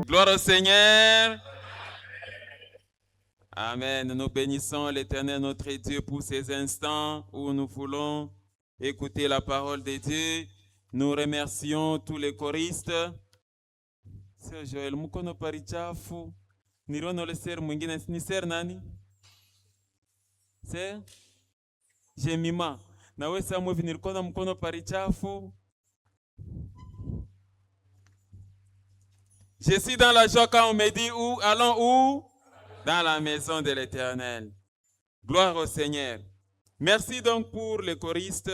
Gloire au Seigneur. Amen. Nous bénissons l'Éternel, notre Dieu, pour ces instants où nous voulons écouter la parole de Dieu. Nous remercions tous les choristes. Sir Joel, mkono parichafu. Nirono le ser mwingine ni ser nani? Ser? Jemima. Na we Samuel nilikuwa mkono parichafu. Je suis dans la joie quand on me dit où, allons où? Dans la maison de l'Éternel. Gloire au Seigneur. Merci donc pour les choristes.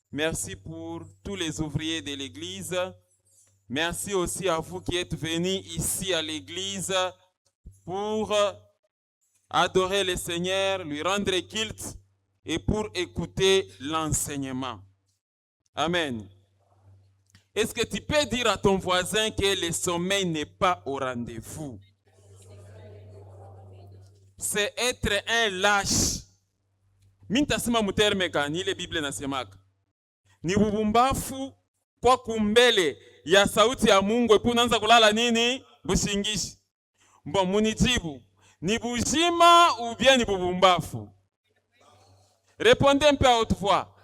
Merci pour tous les ouvriers de l'Église. Merci aussi à vous qui êtes venus ici à l'Église pour adorer le Seigneur, lui rendre culte et pour écouter l'enseignement. Amen. Est-ce que tu peux dire à ton voisin que le sommeil n'est pas au rendez-vous? C'est être un lâche. Mintasema mutermeka ni ile Biblia nasemaka. Ni bubumbafu kwa kumbele ya sauti ya Mungu epu unaanza kulala nini? Bushingishi. Mbo munijibu. Ni bujima ou bien ni bubumbafu? Répondez un peu à haute voix.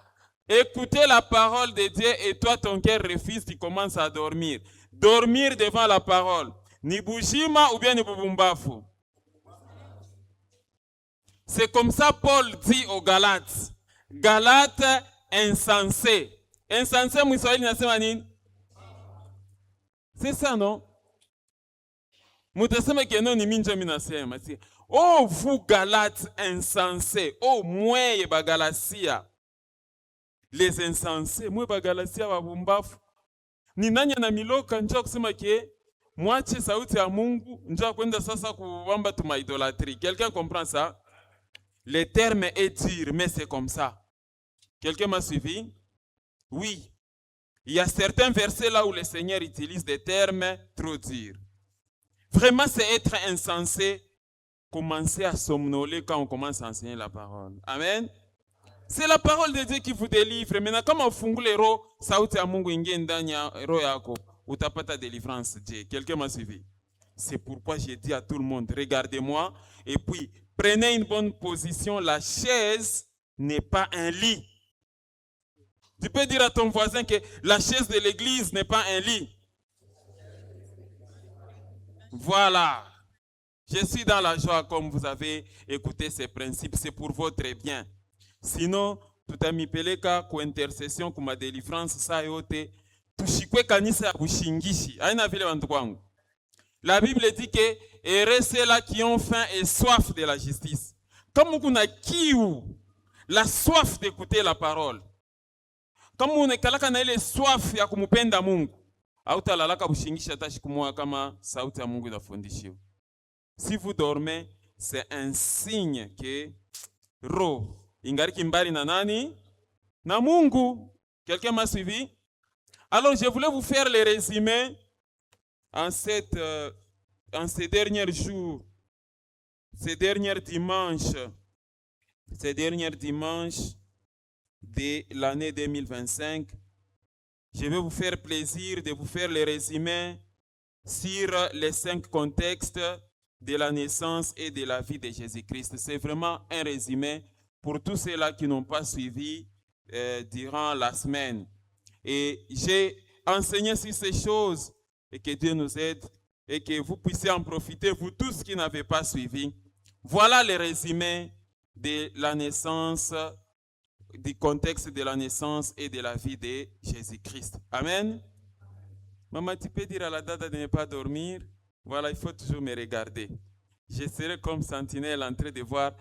Écoutez la parole de Dieu et toi ton cœur refuse, tu commences à dormir. Dormir devant la parole. Ni bujima ou bien ni bubumbafu? C'est comme ça Paul dit aux Galates. Galates insensés. Insensé mwiswahili nasema nini? C'est ça non? Mutasema keno ni minjo minasema. Oh vous Galates insensés. Oh mweye ba Galatia. Les insensés. Mwe ba Galatia wabumbafu. Ni nani na miloka njoo kusema ke mwache sauti ya Mungu njoo kwenda sasa kuwamba tuma idolatrie. Quelqu'un comprend ça? Le terme est dur, mais c'est comme ça. Quelqu'un m'a suivi? Oui. Il y a certains versets là où le Seigneur utilise des termes trop durs. Vraiment, c'est être insensé, commencer à somnoler quand on commence à enseigner la parole. Amen. C'est la parole de Dieu qui vous délivre. Maintenant, comme on fungue les rois, sauti ya Mungu ingie ndani ya roho yako, utapata délivrance Dieu. Quelqu'un m'a suivi? C'est pourquoi j'ai dit à tout le monde, regardez-moi et puis prenez une bonne position. La chaise n'est pas un lit. Tu peux dire à ton voisin que la chaise de l'église n'est pas un lit. Voilà. Je suis dans la joie comme vous avez écouté ces principes. C'est pour votre bien. Sinon, tout a mis peleka ko intercession ko ma délivrance sa yote. Tushikwe kanisa ya bushingishi. Aina vile bantu kwangu. La Bible dit que heureux ceux-là qui ont faim et soif de la justice. Comme on a kiu, la soif d'écouter la parole. Comme on est kalaka na ile soif ya kumupenda Mungu. Hautalalaka bushingisha tashi kumwa kama sauti ya Mungu inafundishiwa. Si vous dormez, c'est un signe que roho ingariki mbali na nani? Na Mungu. Quelqu'un m'a suivi? Alors je voulais vous faire le résumé en ces derniers jours, ces derniers dimanches de l'année 2025. Je vais vous faire plaisir de vous faire le résumé sur les 5 contextes de la naissance et de la vie de Jésus-Christ. C'est vraiment un résumé pour tous ceux-là qui n'ont pas suivi durant la semaine. Et j'ai enseigné sur ces choses et que Dieu nous aide et que vous puissiez en profiter, vous tous qui n'avez pas suivi. Voilà le résumé de la naissance, du contexte de la naissance et de la vie de Jésus-Christ. Amen. Maman, tu peux dire à la dada de ne pas dormir? Voilà, il faut toujours me regarder. Je serai comme sentinelle en train de voir.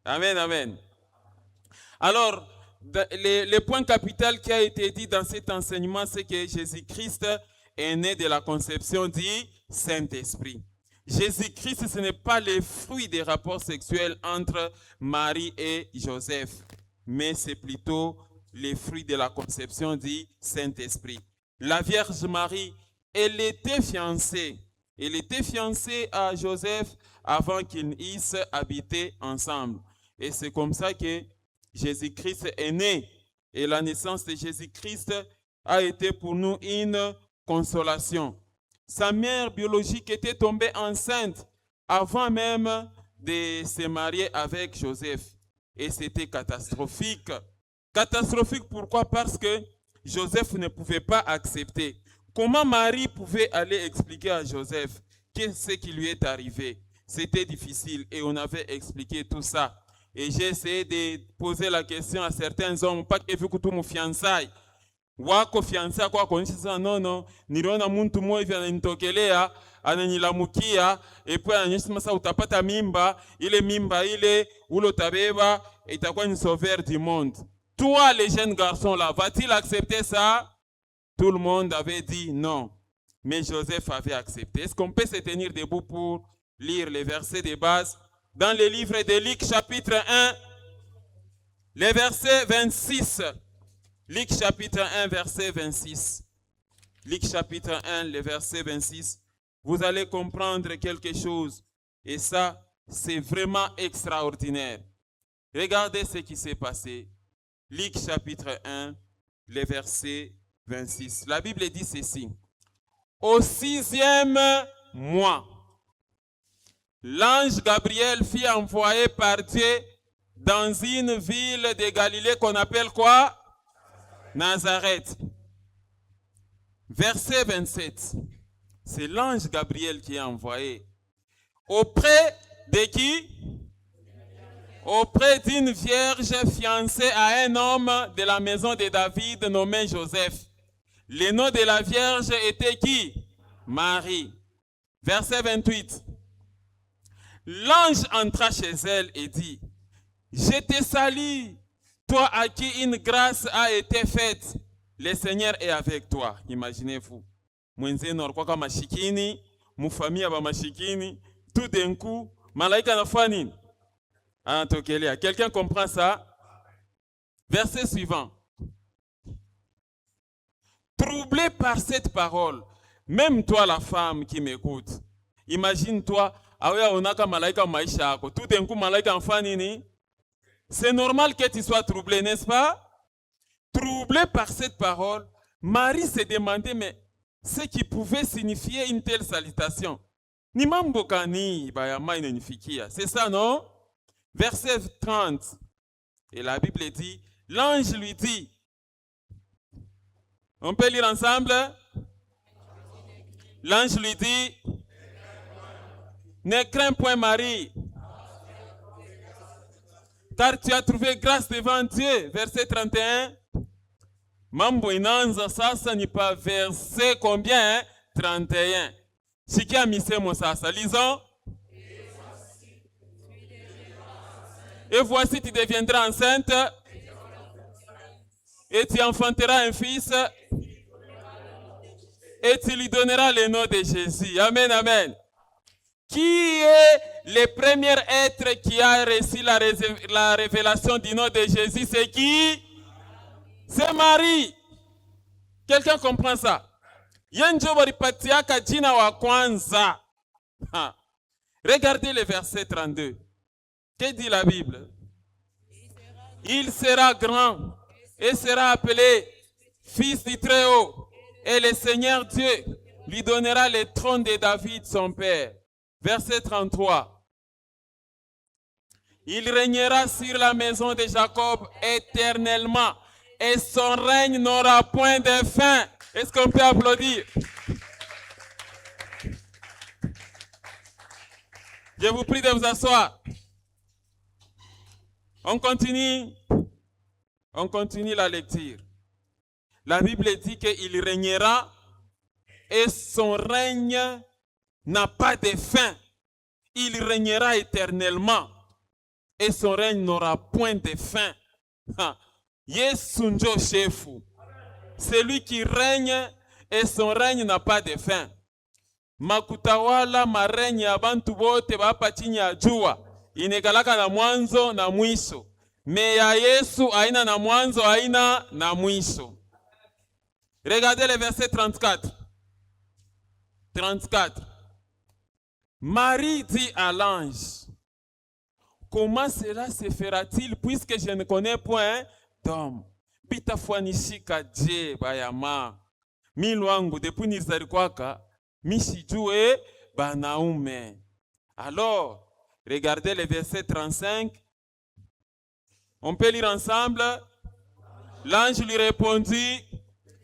Amen, amen. Alors, le point capital qui a été dit dans cet enseignement, c'est que Jésus-Christ est né de la conception du Saint-Esprit. Jésus-Christ, ce n'est pas le fruit des rapports sexuels entre Marie et Joseph, mais c'est plutôt le fruit de la conception du Saint-Esprit. La Vierge Marie, elle était fiancée. Elle était fiancée à Joseph avant qu'ils puissent habiter ensemble. Et c'est comme ça que Jésus-Christ est né. Et la naissance de Jésus-Christ a été pour nous une consolation. Sa mère biologique était tombée enceinte avant même de se marier avec Joseph. Et c'était catastrophique. Catastrophique pourquoi? Parce que Joseph ne pouvait pas accepter. Comment Marie pouvait aller expliquer à Joseph qu'est-ce qui lui est arrivé? C'était difficile et on avait expliqué tout ça. Et j'ai essayé de poser la question à certains hommes, pas que vu que tout mon fiançailles. Wako fiança kwa kuonyesha sasa nono niliona mtu mmoja hivi ananitokelea ananilamukia epo ananyesha sasa utapata mimba ile ulo tabeba itakuwa une sauveur du monde. Toi les jeunes garçons là, va-t-il accepter ça? Tout le monde avait dit non. Mais Joseph avait accepté. Est-ce qu'on peut se tenir debout pour lire les versets de base dans le livre de Luc chapitre 1 les versets 26. Luc chapitre 1, verset 26. Luc chapitre 1, le verset 26. Vous allez comprendre quelque chose. Et ça, c'est vraiment extraordinaire. Regardez ce qui s'est passé. Luc chapitre 1, le verset 26. La Bible dit ceci. Au 6e mois, l'ange Gabriel fut envoyé par Dieu dans une ville de Galilée qu'on appelle quoi? Nazareth. Verset 27. C'est l'ange Gabriel qui est envoyé. Auprès de qui? Auprès d'une vierge fiancée à un homme de la maison de David nommé Joseph. Le nom de la vierge était qui? Marie. Verset 28. L'ange entra chez elle et dit, je te salue, toi à qui une grâce a été faite, le Seigneur est avec toi. Imaginez-vous. Mwenzenu alikuwa kama mashikini, mufamia ba mashikini, tout d'un coup, malaika anafanya nini? Anatokelea. Quelqu'un comprend ça? Verset suivant. Troublé par cette parole, même toi la femme qui m'écoute, imagine-toi, awe onaka malaika maisha yako, tout d'un coup malaika anafanya nini? C'est normal que tu sois troublé, n'est-ce pas? Troublé par cette parole, Marie se demandait, mais ce qui pouvait signifier une telle salutation. Ni mambo gani bayama inanifikia. C'est ça, non? Verset 30. Et la Bible dit, l'ange lui dit, on peut lire ensemble? L'ange lui dit, ne crains point Marie, car tu as trouvé grâce devant Dieu. Verset 31. Mambo inanza sasa ni pas verset combien? 31. Sikia misemo sasa. Lisons. Et voici tu deviendras enceinte et tu enfanteras un fils et tu lui donneras le nom de Jésus. Amen, amen. Qui est le premier être qui a reçu la révélation du nom de Jésus? C'est qui? C'est Marie. Quelqu'un comprend ça? Yenjo walipatiaka jina wa kwanza. Regardez le verset 32. Que dit la Bible? Il sera grand et sera appelé fils du Très-Haut. Et le Seigneur Dieu lui donnera le trône de David, son père. Verset 33. Il régnera sur la maison de Jacob éternellement et son règne n'aura point de fin. Est-ce qu'on peut applaudir? Je vous prie de vous asseoir. On continue la lecture. La Bible dit qu'il régnera et son règne n'a pas de fin. Il régnera éternellement et son règne n'aura point de fin. Yesu njo chefu. C'est lui qui règne et son règne n'a pas de fin. Makutawala marègne ya bantu bote bapa chini ya jua inekalaka na mwanzo na mwisho. Me ya Yesu haina na mwanzo, haina na mwisho. Regardez le verset 34. 34. Marie dit à l'ange, comment cela se fera-t-il puisque je ne connais point d'homme? Pitafuanishika je bayama. Milwangu depuis nizalikwaka Mishijue banaume. Alors, regardez le verset 35. On peut lire ensemble. L'ange lui répondit,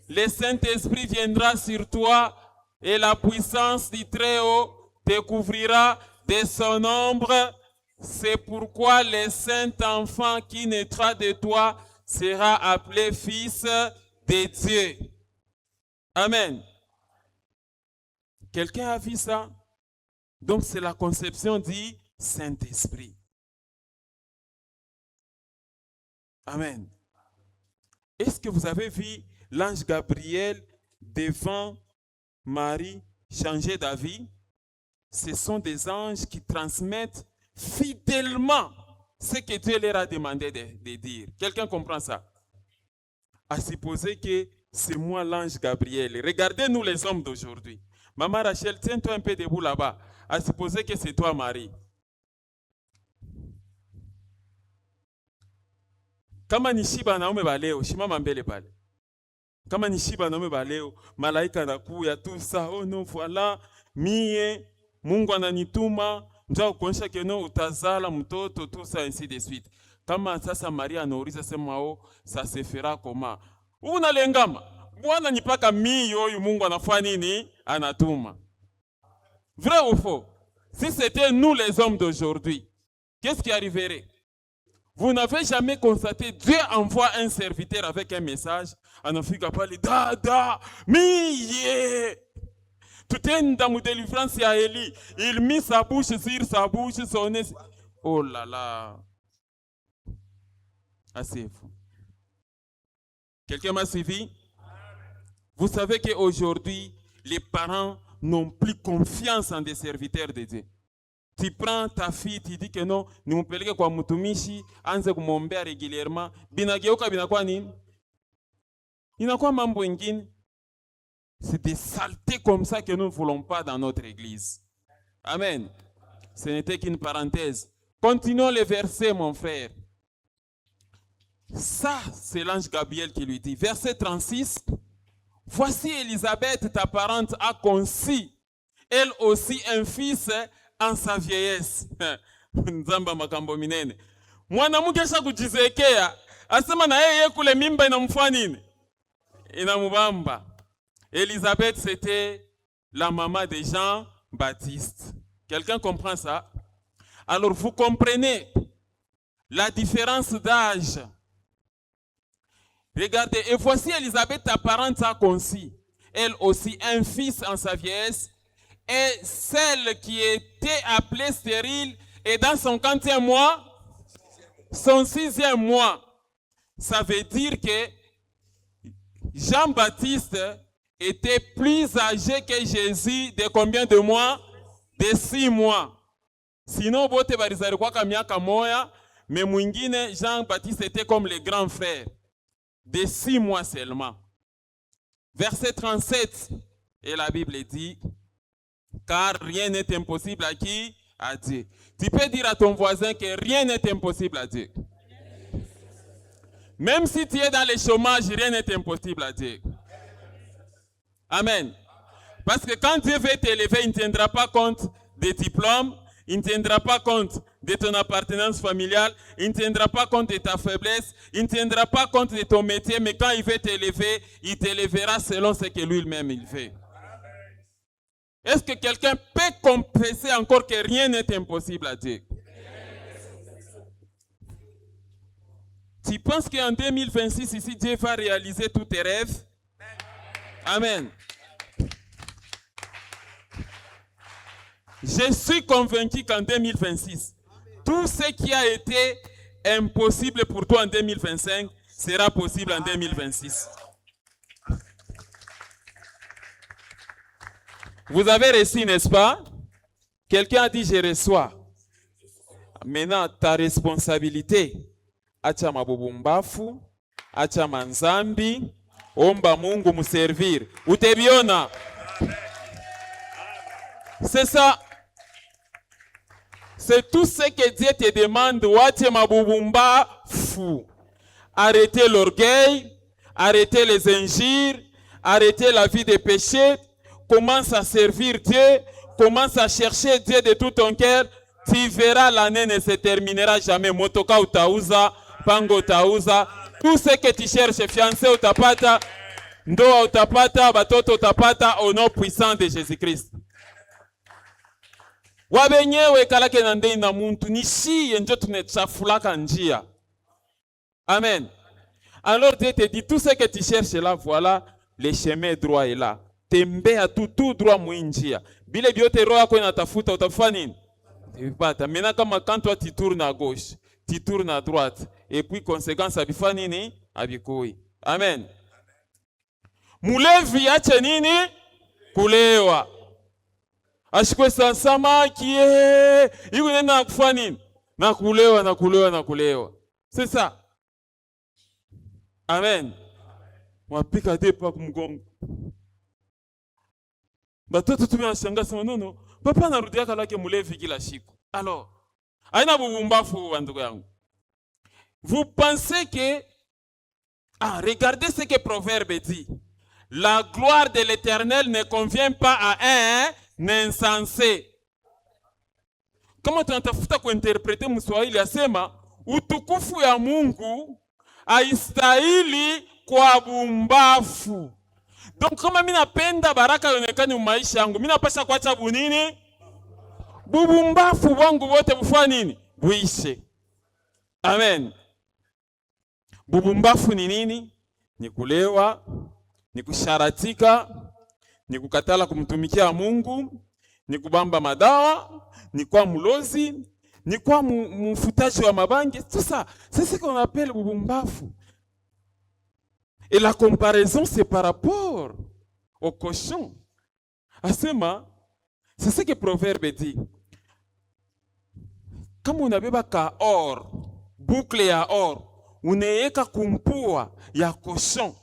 le Saint-Esprit viendra sur toi et la puissance du Très-Haut te couvrira de son ombre. C'est pourquoi le Saint-Enfant qui naîtra de toi sera appelé Fils de Dieu. Amen. Quelqu'un a vu ça? Donc c'est la conception du Saint-Esprit. Amen. Est-ce que vous avez vu l'ange Gabriel devant Marie changer d'avis? Ce sont des anges qui transmettent fidèlement ce que Dieu leur a demandé de dire. Quelqu'un comprend ça? À supposer que c'est moi l'ange Gabriel. Regardez-nous les hommes d'aujourd'hui. Maman Rachel, tiens-toi un peu debout là-bas. À supposer que c'est toi Marie. Kama nishiba naume baleo, shimama mbele pale. Kama nishiba naume baleo, malaika nakuya tout ça. Oh non, voilà, mie, Mungu ananituma, njoo kuonyesha keno utazala mtoto tout ça ainsi de suite. Kama sasa Maria anauliza sema ça se fera comment? Unalengama. Bwana nipaka mie oyu Mungu anafanya nini? Anatuma. Vrai ou faux? Si c'était nous les hommes d'aujourd'hui, qu'est-ce qui arriverait? Vous n'avez jamais constaté, Dieu envoie un serviteur avec un message, en Afrique, Dada, miye. Tout est dans la délivrance à Élie. Il mit sa bouche sur sa bouche, son nez. Oh là là. Assez fou. Quelqu'un m'a suivi? Vous savez qu'aujourd'hui, les parents n'ont plus confiance en des serviteurs de Dieu. Tu prends ta fille, tu dis que non, nimpeleke kwa mtumishi, anze kumwombea régulièrement, binageuka binakuwa nini? Inakuwa mambo ingine. C'est des saletés comme ça que nous ne voulons pas dans notre église. Amen. Ce n'était qu'une parenthèse. Continuons le verset, mon frère. Ça, c'est l'ange Gabriel qui lui dit. Verset 36. Voici Élisabeth, ta parente, a conçu, elle aussi, un fils en sa vieillesse. Nzamba makambo minene. Mwanamke sha kujizekea, asema na yeye kule mimba inamfanya nini? Inamubamba. Élisabeth, c'était la maman de Jean-Baptiste. Quelqu'un comprend ça? Alors vous comprenez la différence d'âge. Regardez, et voici Élisabeth, ta parente, a conçu, elle aussi, un fils en sa vieillesse, et celle qui était appelée stérile est dans son 40e mois, son 6e mois. Ça veut dire que Jean-Baptiste était plus âgé que Jésus de combien de mois? De 6 mois. Sinon, bote barizari kwa miaka moya, mais mwingine Jean-Baptiste était comme les grands frères. De 6 mois seulement. Verset 37, et la Bible dit, car rien n'est impossible à qui? À Dieu. Tu peux dire à ton voisin que rien n'est impossible à Dieu. Même si tu es dans le chômage, rien n'est impossible à Dieu. Amen. Parce que quand Dieu veut t'élever, il ne tiendra pas compte des diplômes, il ne tiendra pas compte de ton appartenance familiale, il ne tiendra pas compte de ta faiblesse, il ne tiendra pas compte de ton métier, mais quand il veut t'élever, il t'élèvera selon ce que lui-même il fait. Est-ce que quelqu'un peut confesser encore que rien n'est impossible à Dieu? Tu penses qu'en 2026, ici, Dieu va réaliser tous tes rêves? Amen. Je suis convaincu qu'en 2026, tout ce qui a été impossible pour toi en 2025 sera possible en 2026. Vous avez reçu, n'est-ce pas? Quelqu'un a dit, je reçois. Maintenant, ta responsabilité, acha mabubumbafu, acha manzambi, omba Mungu muservir. Utebiona. C'est ça. C'est tout ce que Dieu te demande. Wache mabubumbafu. Arrêtez l'orgueil, arrêtez les injures, arrêtez la vie de péché. commence à servir Dieu, commence à chercher Dieu de tout ton cœur, tu verras l'année ne se terminera jamais. Motoka utauza, pango utauza, tout ce que tu cherches, fiancé utapata, ndoa utapata, batoto utapata, au nom puissant de Jésus-Christ. Wabenyewe kalake na ndei na muntu, nishi njo tunechafulaka njia. Amen. Alors Dieu te dit, tout ce que tu cherches là, voilà, le chemin droit est là. Tembea tout droit mwinjia. Bile biote roho yako inatafuta, utafanya nini? Maintenant, quand toi tu tournes à gauche, tu tournes à droite, et puis conséquence, abifanya nini? Abikui. Amen. Mulevi ache nini? Kulewa. Ashikwe samaki, iko nena kufanya nini? Na kulewa. C'est ça. Amen. Mwapika depa kumgongo. Batoto tumewashanga sema nono, papa anarudia lake mulevi kila siku. Alors, aina bubumbafu ndugu yangu. Vous pensez que regardez ce que Proverbe dit. La gloire de l'Éternel ne convient pas à un insensé. Kama tunatafuta kuinterprete Mswahili asema utukufu ya Mungu haistahili kwa bumbafu. Donc kama mimi napenda baraka ionekane maisha yangu, mimi napasha kuacha bunini? Bubumbafu wangu wote bufanya nini? Buishe. Amen. Bubumbafu ni nini? Ni kulewa, ni kusharatika, ni kukatala kumtumikia Mungu, ni kubamba madawa, ni kwa mlozi, ni kwa mfutaji wa mabangi. Tout ça, c'est ce qu'on appelle bubumbafu. Et la comparaison, c'est par rapport au cochon. Asema, c'est ce que Proverbe dit. Kama unabeba ka or, boucle ya or, uneeka kumpua ya cochon,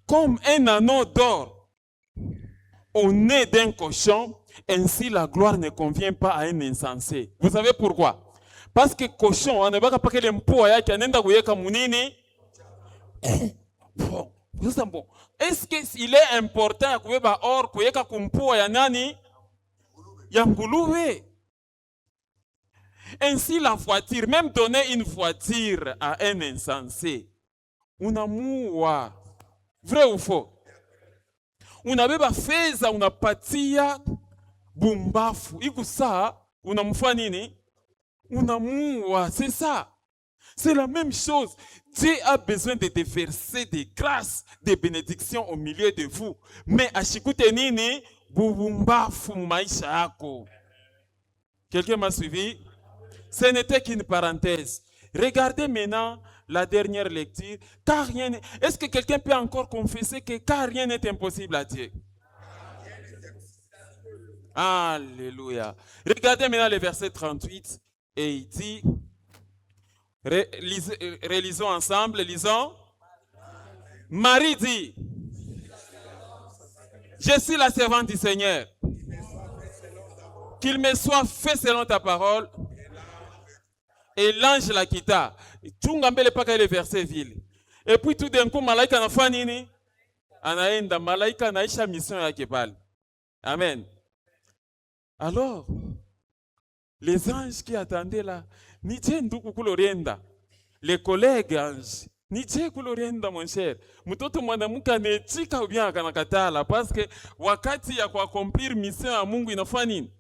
comme un anneau d'or au nez d'un cochon, ainsi la gloire ne convient pas à un insensé. Vous savez pourquoi? Parce que cochon, anabaka pake le mpua yake, anenda kuyeka munini. Bon. Est-ce qu'il est important ya kubeba or kuyeka kumpua ya nani? Ya nguluwe. Ainsi la voiture, même donner une voiture à un insensé, unamuua. Vrai ou faux? Unabeba feza unapatia bumbafu. Iku saa unamufanya nini? Unamuua. C'est ça. C'est la même chose. Dieu a besoin de déverser des grâces, des bénédictions au milieu de vous. Mais ashikute nini? Bumbafu maisha yako. Quelqu'un m'a suivi? Ce n'était qu'une parenthèse. Regardez maintenant la dernière lecture. Car rien n'est... Est-ce que quelqu'un peut encore confesser que car rien n'est impossible à Dieu? Alléluia. Regardez maintenant le verset 38 et il dit, relisons ensemble, lisons. Marie dit, je suis la servante du Seigneur. Qu'il me soit fait selon ta parole. Et l'ange la quitta. Tungambele paka le verset vile. Et puis tout d'un coup, malaika anafanya nini? Anaenda, malaika anaisha mission yake pale. Amen. Alors, les anges qui attendaient là, ni Dieu nduku kulorienda. Les collègues anges, ni Dieu kulorienda mon cher. Mtoto mwanamke anetika ou bien akanakatala parce que wakati ya kuaccomplir mission ya Mungu inafanya nini?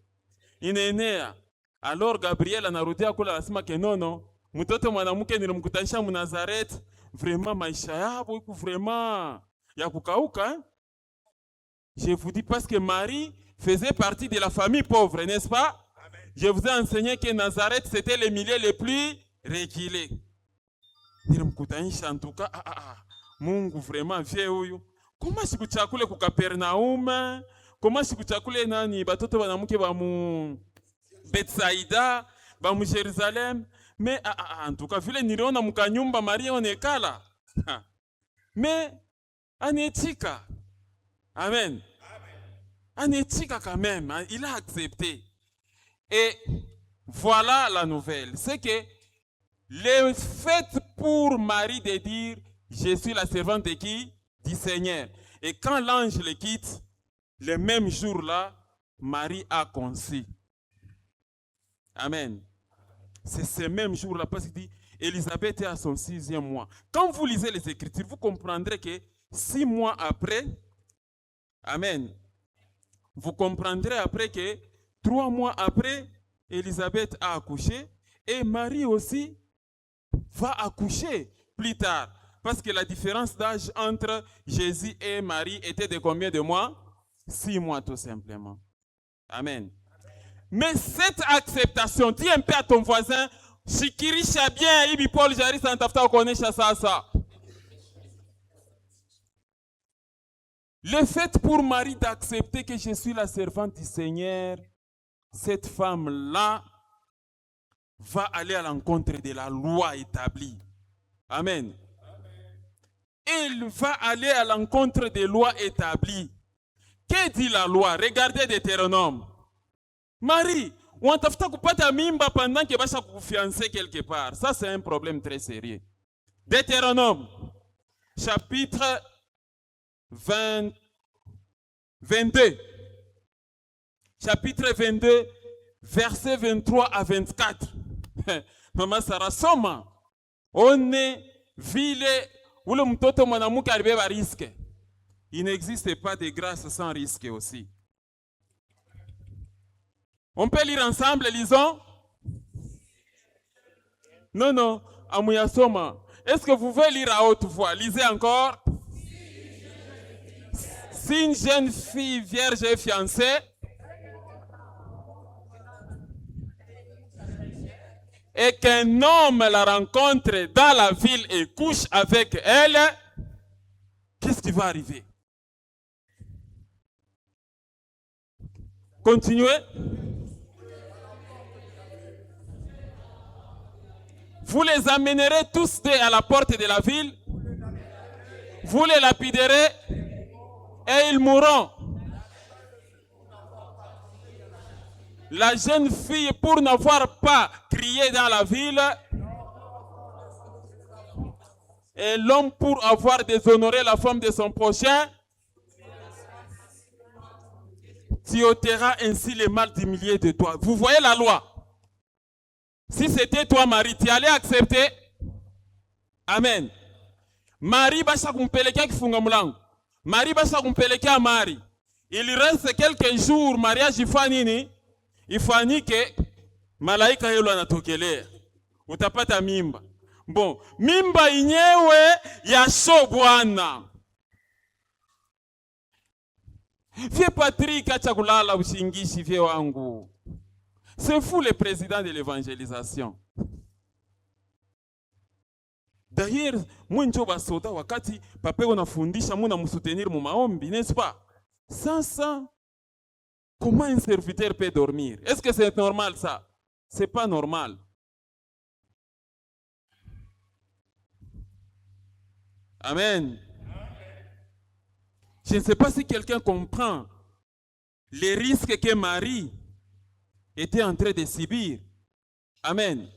Inaenea. Alors Gabriel anarudia kula anasema ke nono, mtoto mwanamke nilimkutanisha mu Nazareth, vraiment maisha yabo iko vraiment ya kukauka. Hein? Je vous dis parce que Marie faisait partie de la famille pauvre, n'est-ce pas? Amen. Je vous ai enseigné que Nazareth c'était le milieu le plus reculé. Nilimkutanisha en tout cas, Mungu vraiment vie huyu. Koma sikuchakule ku Kapernaum, koma sikuchakule nani batoto banamuke ba mu Betsaida, ba mu Jerusalem, mais en tout cas vile niliona mukanyumba Maria onekala. Mais anetika. Amen. Anetika quand même, il a accepté. Et voilà la nouvelle, c'est que le fait pour Marie de dire je suis la servante de qui? Du Seigneur. Et quand l'ange le quitte, le même jour-là, Marie a conçu. Amen. C'est ce même jour-là, parce qu'il dit, Élisabeth est à son 6e mois. Quand vous lisez les Écritures, vous comprendrez que 6 mois après, amen, vous comprendrez après que 3 mois après, Élisabeth a accouché et Marie aussi va accoucher plus tard. Parce que la différence d'âge entre Jésus et Marie était de combien de mois? 6 mois tout simplement. Amen. Mais cette acceptation, dis un peu à ton voisin, Shikirisha bien, Ibi Paul Jari Santafta Okonesha Sasa. Le fait pour Marie d'accepter que je suis la servante du Seigneur, cette femme-là va aller à l'encontre de la loi établie. Amen. Elle va aller à l'encontre des lois établies. Que dit la loi? Regardez Deutéronome. Marie, on t'a fait kupata mimba pendant que vas vous fiancer quelque part. Ça, c'est un problème très sérieux. Deutéronome, chapitre 22. Chapitre 22, versets 23 à 24. Maman Sarah soma. On est ville où le mtoto mwanamuke alibeba risque. Il n'existe pas de grâce sans risque aussi. On peut lire ensemble, lisons. Non, Amuyasoma. Est-ce que vous pouvez lire à haute voix? Lisez encore. Si une jeune fille vierge est fiancée et qu'un homme la rencontre dans la ville et couche avec elle, qu'est-ce qui va arriver? Continuez. Vous les amènerez tous deux à la porte de la ville. Vous les lapiderez et ils mourront. La jeune fille, pour n'avoir pas crié dans la ville, et l'homme, pour avoir déshonoré la femme de son prochain, tu ôteras ainsi le mal du milieu de toi. Vous voyez la loi? Si c'était toi, Marie, tu allais accepter? Amen. Marie basa kumpelekea kifunga mlango. Marie basa kumpelekea Marie. Il reste quelques jours, mariage ifanini, ifanike, malaika yule anatokelea. Utapata mimba. Bon, mimba inyewe ya sho bwana. Vie Patrick acha kulala usingishi vie wangu. C'est fou le président de l'évangélisation. D'ailleurs, moi njo basoda wakati pape unafundisha muna msoutenir mu maombi, n'est-ce pas? Ça, comment un serviteur peut dormir? Est-ce que c'est normal ça? C'est pas normal. Amen. Je ne sais pas si quelqu'un comprend les risques que Marie était en train de subir. Amen.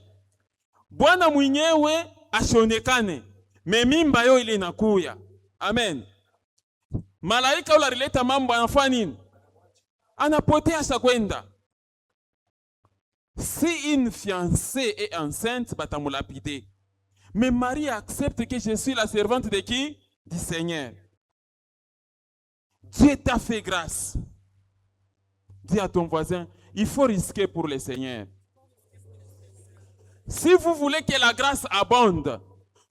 Bwana mwenyewe ashonekane, me mimba yo ile inakuya. Amen. Malaika ule alileta mambo anafanya nini? Anapotea sakwenda. Si une fiancée est enceinte, batamulapide. Mais Marie accepte que je suis la servante de qui? Du Seigneur. Dieu t'a fait grâce. Dis à ton voisin, il faut risquer pour le Seigneur. Si vous voulez que la grâce abonde,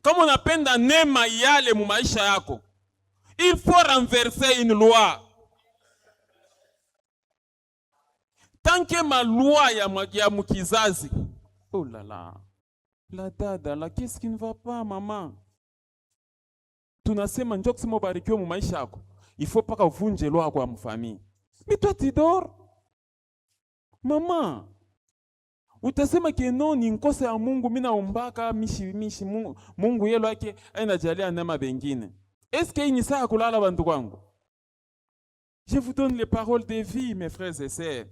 comme on appelle dans Nema yale mu maisha yako, il faut renverser une loi. Tant que ma loi ya mukizazi, oh là là, la dada, la qu'est-ce qui ne va pas, maman? Tunasema njoo kusema ubarikiwe mu maisha yako, il faut pas uvunje loi kwa mfamii. Mais toi tu dors. Maman, utasema ke no ni nkose ya Mungu mina umbaka mishi Mungu yelo yake ainajalia nema bengine. Est-ce que ni saa kulala bantu kwangu? Je vous donne les paroles de vie, mes frères et sœurs.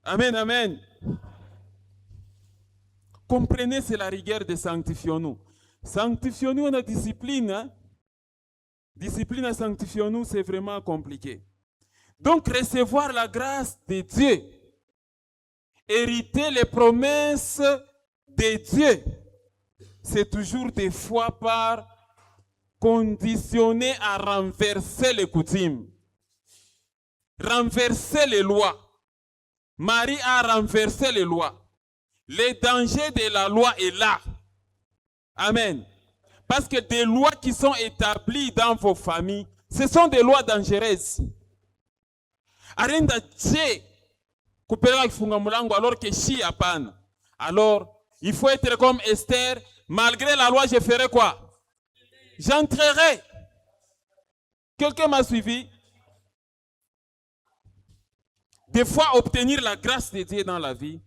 Amen, amen. Comprenez, c'est la rigueur de sanctifions-nous. Sanctifions-nous en la discipline. Hein? Discipline et sanctifions-nous, c'est vraiment compliqué. Donc, recevoir la grâce de Dieu, hériter les promesses de Dieu, c'est toujours des fois par conditionné à renverser les coutumes, renverser les lois. Marie a renversé les lois. Le danger de la loi est là. Amen. Parce que des lois qui sont établies dans vos familles, ce sont des lois dangereuses. Arenda je kupeleka kifunga mulango alors que si hapana. Alors, il faut être comme Esther, malgré la loi, je ferai quoi? J'entrerai. Quelqu'un m'a suivi? Des fois, obtenir la grâce de Dieu dans la vie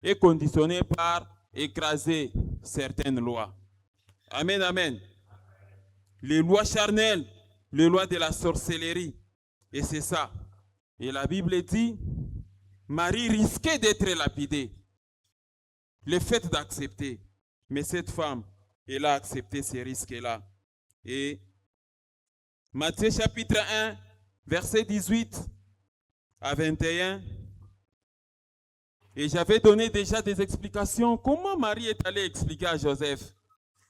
est conditionné par écraser certaines lois. Amen, amen. Les lois charnelles, les lois de la sorcellerie. Et c'est ça. Et la Bible dit, Marie risquait d'être lapidée. Le fait d'accepter. Mais cette femme, elle a accepté ces risques-là. Et Matthieu chapitre 1, verset 18 à 21. Et j'avais donné déjà des explications. Comment Marie est allée expliquer à Joseph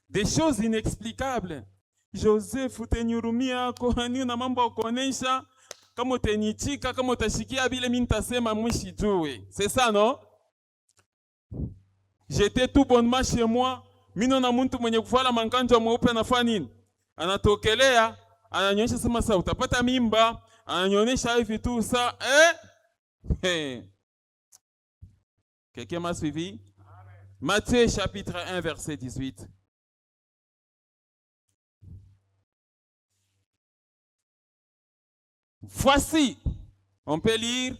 des choses inexplicables. Joseph, utenyurumia kohani na mambo kuonesha kama utenichika kama utashikia vile mimi nitasema mwisijue. C'est ça, non? J'étais tout bonnement chez moi. Mimi na mtu mwenye kuvala mankanjo mweupe anafanya nini? Anatokelea, ananyonyesha sema sasa utapata mimba, ananyonyesha hivi tu ça. Quelqu'un m'a suivi? Matthieu chapitre 1 verset 18. Voici, on peut lire.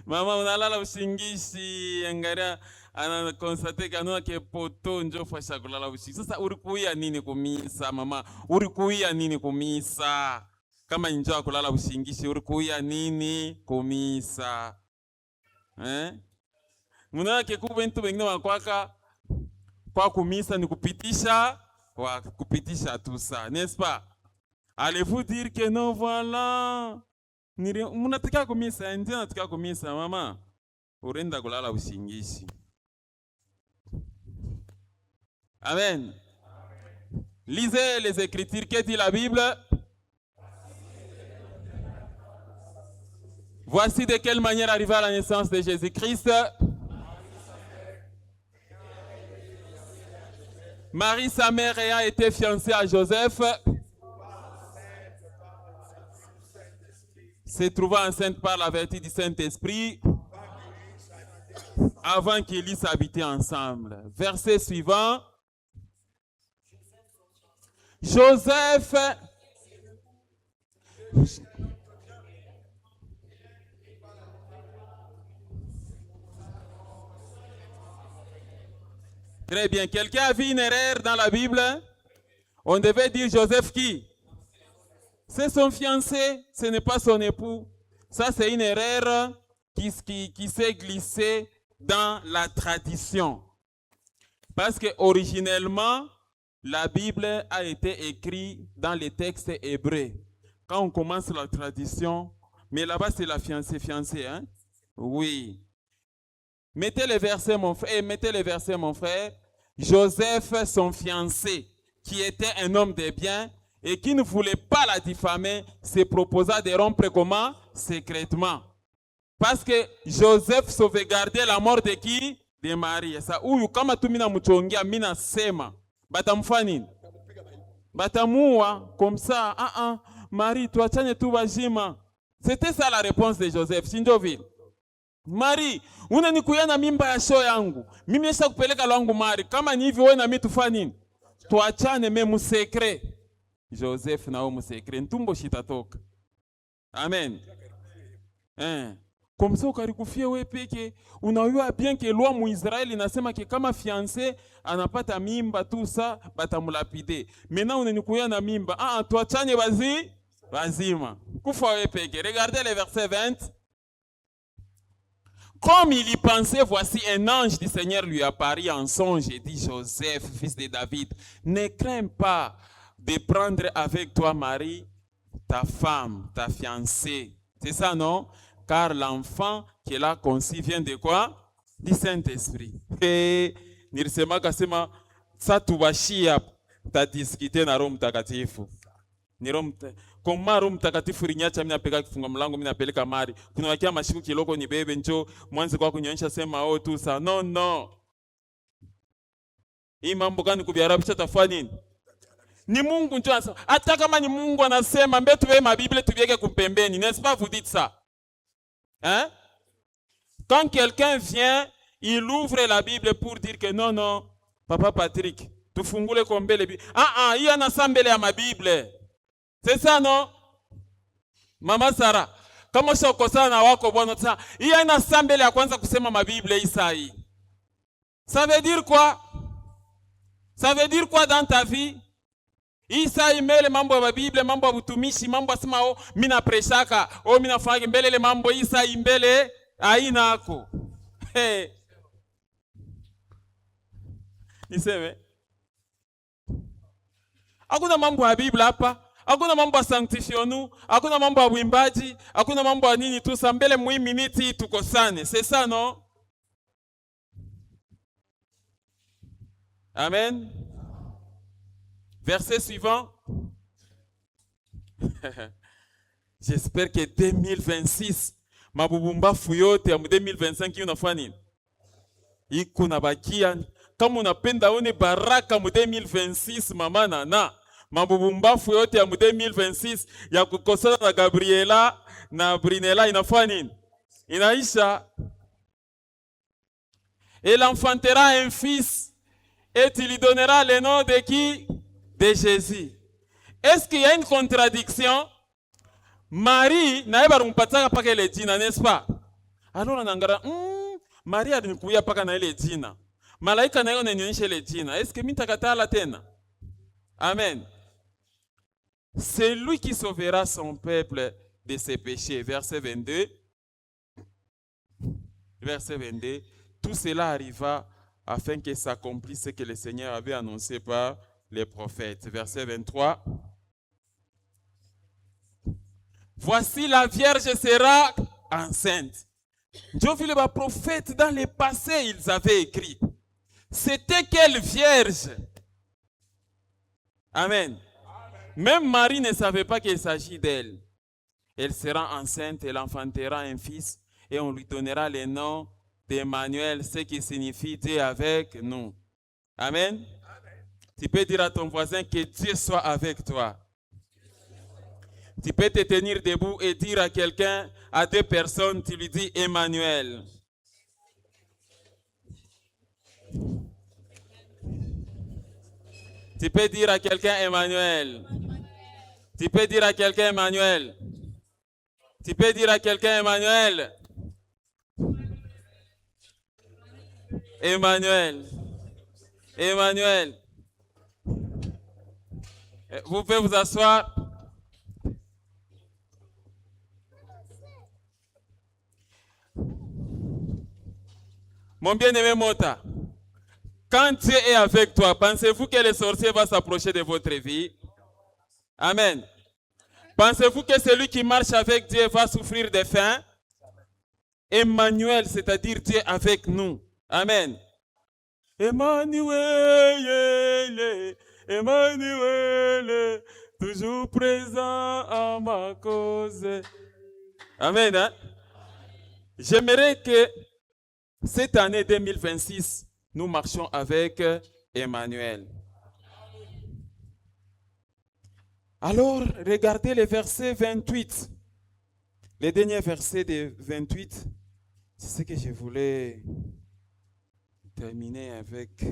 Mama unalala usingishi, angalia anakonstate kanuna ke poto njo fasha kulala usingishi. Sasa ulikuia nini kumisa mama? Ulikuia nini kumisa? Kama njo kulala usingishi, ulikuia nini kumisa? Muna ke kubentu wengine wakwaka kwa kumisa ni kupitisha tout ça, n'est-ce pas? Allez-vous dire que non, voilà. Munataka kumisa, ndio nataka kumisa mama. Urenda kulala usingishi. Amen. Lisez les Écritures. Qu'est-ce que dit la Bible? Voici de quelle manière arriva à la naissance de Jésus-Christ. Marie, sa mère, ayant été fiancée à Joseph, se trouvant enceinte par la vertu du Saint-Esprit, avant qu'ils eussent habité ensemble. Verset suivant. Joseph Très bien. Quelqu'un a vu une erreur dans la Bible? On devait dire Joseph qui? C'est son fiancé, ce n'est pas son époux. Ça, c'est une erreur qui s'est glissée dans la tradition. Parce que originellement, la Bible a été écrite dans les textes hébreux. Quand on commence la tradition, mais là-bas, c'est la fiancée, hein? Oui. Mettez les versets, mon frère. Joseph, son fiancé, qui était un homme de bien et qui ne voulait pas la diffamer, se proposa de rompre comment? Secrètement. Parce que Joseph sauvegardait la mort de qui? De Marie. Ça, uyu kama tu mina mchongia mina sema. Batamfanya nini? Batamua comme ça. Marie, tuachane tu wajima. C'était ça la réponse de Joseph. Sinjoville. Marie, unanikuya na mimba ya show yangu. Mimi nisha kupeleka lwangu Marie. Kama ni hivi wewe na mimi tufanye nini? Tuachane meme secret. Joseph na wewe secret. Ntumbo shitatoka. Amen. Comme ça ukarikufia wewe peke, unajua bien que loi mu Israeli inasema que kama fiancé anapata mimba tout ça batamulapide. Maintenant unanikuya na mimba. Tuachane bazima. Kufa wewe peke. Regardez le verset 20. Comme il y pensait, voici un ange du Seigneur lui apparut en songe et dit, Joseph, fils de David, ne crains pas de prendre avec toi Marie, ta femme, ta fiancée. C'est ça, non? Car l'enfant qu'elle a conçu vient de quoi? Du Saint-Esprit. Et nilisema kasema sa tubashia ta discuter na Roho Mtakatifu. Ni Roho koma Roho Mtakatifu rinyacha mimi napeka kifunga mlango mimi napeleka mari. Kuna wakia mashiku kiloko ni bebe njo mwanzo kwa kunyonyesha sema oh tu sa. No no. Hii mambo gani kubiarabisha tafanya nini? Ni Mungu ndio anasema. Hata kama ni Mungu anasema mbe tuwe mabiblia tubieke kupembeni. N'est-ce pas vous dites ça? Hein? Quand quelqu'un vient, il ouvre la Bible pour dire que non non, Papa Patrick, tufungule kombele Bible. Il y a ensemble ya ma Bible. C'est ça non? Mama Sara, kama shokosana na wako bwana sasa, hii haina sambele ya kwanza kusema mabiblia hii saa hii. Ça veut dire quoi? Ça veut dire quoi dans ta vie? Hii saa hii mbele mambo ya Biblia, mambo ya utumishi, mambo asema mimi napreshaka, mimi nafanya mbele ile mambo hii saa hii mbele haina hako. Hey. Niseme? Hakuna mambo ya Biblia hapa. Hakuna mambo ya sanctifionu, hakuna mambo ya uimbaji, hakuna mambo ya nini tu sa mbele mwi miniti tukosane. C'est ça non? Amen. Verset suivant. J'espère que 2026 mabubumbafu yote ya 2025 unafanya nini? Iko na bakia kama unapenda one baraka mu 2026 mama nana. Mabubumbafu yote ya 2026 ya kukosana na Gabriela na Brinella inafanya nini? Inaisha. Elle enfantera un fils et tu lui donneras le nom de qui? De Jésus. Est-ce qu'il y a une contradiction? Marie na eba rumpataka paka ile jina, n'est-ce pas? Alors anangara, Marie alinikuya paka na ile jina. Malaika nayo ananionyesha ile jina. Est-ce que mimi nitakatala tena? Amen. C'est lui qui sauvera son peuple de ses péchés. Verset 22. Verset 22. Tout cela arriva afin que s'accomplisse ce que le Seigneur avait annoncé par les prophètes. Verset 23. Voici la Vierge sera enceinte. Dieu vu les prophètes dans le passé, ils avaient écrit. C'était quelle Vierge? Amen. Même Marie ne savait pas qu'il s'agit d'elle. Elle sera enceinte, elle enfantera un fils et on lui donnera le nom d'Emmanuel, ce qui signifie Dieu avec nous. Amen. Amen. Tu peux dire à ton voisin que Dieu soit avec toi. Tu peux te tenir debout et dire à quelqu'un, à deux personnes, tu lui dis Emmanuel. Tu peux dire à quelqu'un Emmanuel. Tu peux dire à quelqu'un Emmanuel. Tu peux dire à quelqu'un Emmanuel. Emmanuel. Emmanuel. Vous pouvez vous asseoir. Mon bien-aimé Mota, quand Dieu est avec toi, pensez-vous que le sorcier va s'approcher de votre vie? Amen. Pensez-vous que celui qui marche avec Dieu va souffrir de faim? Emmanuel, c'est-à-dire Dieu avec nous. Amen. Emmanuel, Emmanuel, toujours présent à ma cause. Amen. Hein? J'aimerais que cette année 2026, nous marchions avec Emmanuel. Alors, regardez le verset 28. Le dernier verset de 28, c'est ce que je voulais terminer avec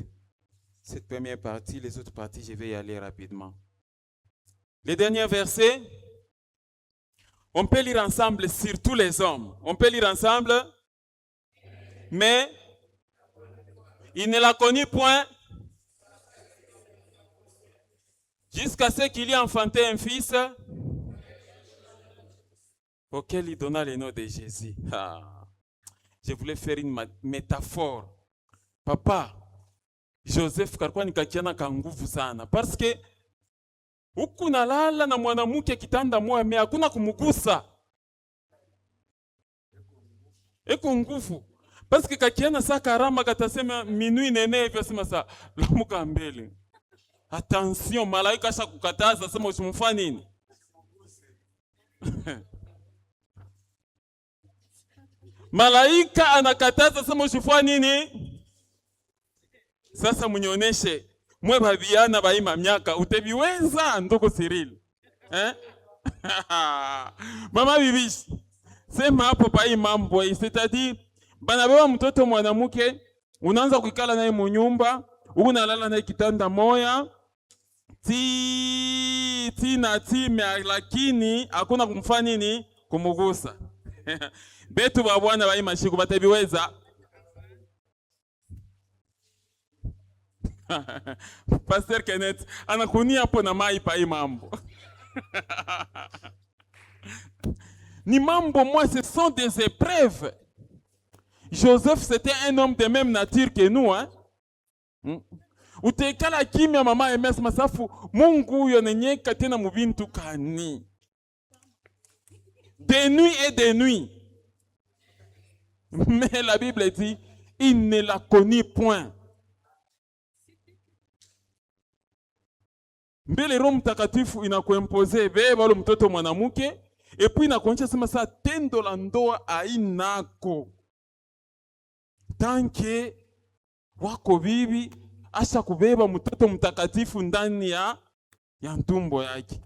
cette première partie. Les autres parties, je vais y aller rapidement. Le dernier verset, on peut lire ensemble sur tous les hommes. On peut lire ensemble, mais il ne l'a connu point jusqu'à ce qu'il ait enfanté un fils auquel il donna le nom de Jésus. Je voulais faire une métaphore. Papa, Joseph kalikuwa ni kakiana ka nguvu sana. Parce que huku nalala na mwanamke kitanda moja me hakuna kumugusa. Eko nguvu. Parce que kakiana saa karama katasema minui nene hivyo sema saa lamuka mbele. Attention, malaika asha kukataza sema usimfanye nini? Malaika anakataza sema usifanye nini? Sasa munyoneshe mwe babiana baima miaka utebiweza ndugu Cyril. Mama bibishi sema hapo pai mambo c'est-à-dire banabewa mtoto mwanamke unaanza kuikala naye munyumba unalala naye kitanda moya ti na ti lakini hakuna kumfanya nini kumugusa. Betu babwana baima shiku batabiweza. Pasteur Kenneth anakunia hapo na mai pa mambo. Ni mambo, moi ce sont des épreuves. Joseph c'était un homme de même nature que nous, hein. Utekala kimya mama MS masafu Mungu huyo nenyeka tena mubintu kani. De nuit et de nuit. Mais la Bible dit il ne la connaît point. Mbele Roho Mtakatifu inakuimpose beba ule mtoto mwanamke et puis inakuonyesha sema saa tendo la ndoa ainako. Tanke wako bibi asha kubeba mtoto mtakatifu ndani ya ntumbo yake.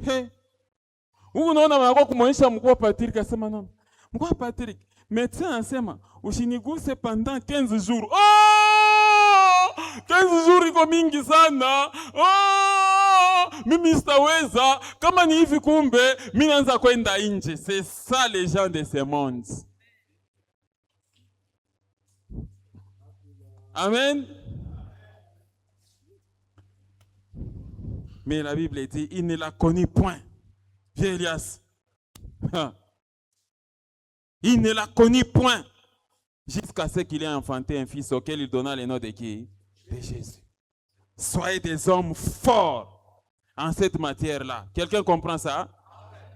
He. Unaona wako kumuonyesha mkuu Patrick asema nani? Mkuu Patrick, médecin anasema usiniguse pendant 15 jours. Oh! 15 jours iko mingi sana. Oh! Mimi sitaweza. Kama ni hivi kumbe, mimi naanza kwenda nje. C'est ça les gens de ce monde. Amen. Mais la Bible dit, il ne la connaît point. Vieux Elias. Il ne la connaît point. Jusqu'à ce qu'il ait enfanté un fils auquel il donna le nom de qui? De Jésus. Soyez des hommes forts en cette matière-là. Quelqu'un comprend ça?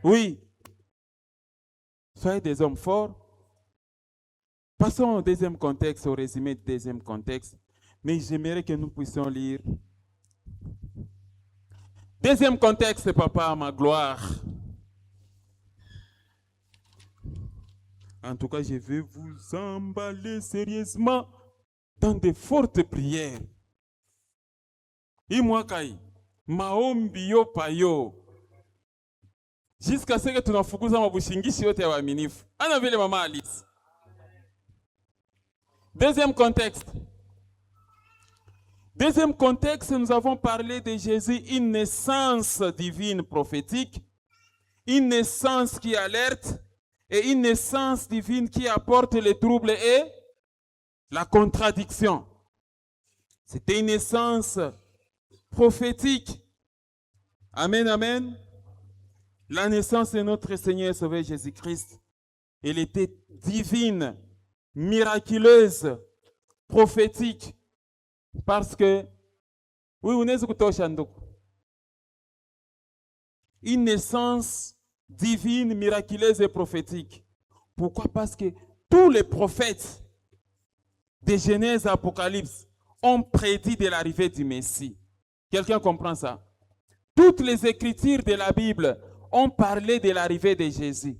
Oui. Soyez des hommes forts. Passons au deuxième contexte, au résumé du deuxième contexte. Mais j'aimerais que nous puissions lire. Deuxième contexte, papa, ma gloire. En tout cas, je vais vous emballer sérieusement dans de fortes prières. Imwakai, maombi yo payo. Jusqu'à ce que tunafukuza mabushingishi yote ya waaminifu. Ana vile mama Alice. Deuxième contexte. Deuxième contexte, nous avons parlé de Jésus, une naissance divine prophétique, une naissance qui alerte et une naissance divine qui apporte les troubles et la contradiction. C'était une naissance prophétique. Amen, amen. La naissance de notre Seigneur et Sauveur Jésus-Christ, elle était divine, miraculeuse, prophétique. Parce que, oui, une naissance divine, miraculeuse et prophétique. Pourquoi? Parce que tous les prophètes de Genèse à Apocalypse ont prédit de l'arrivée du Messie. Quelqu'un comprend ça? Toutes les écritures de la Bible ont parlé de l'arrivée de Jésus.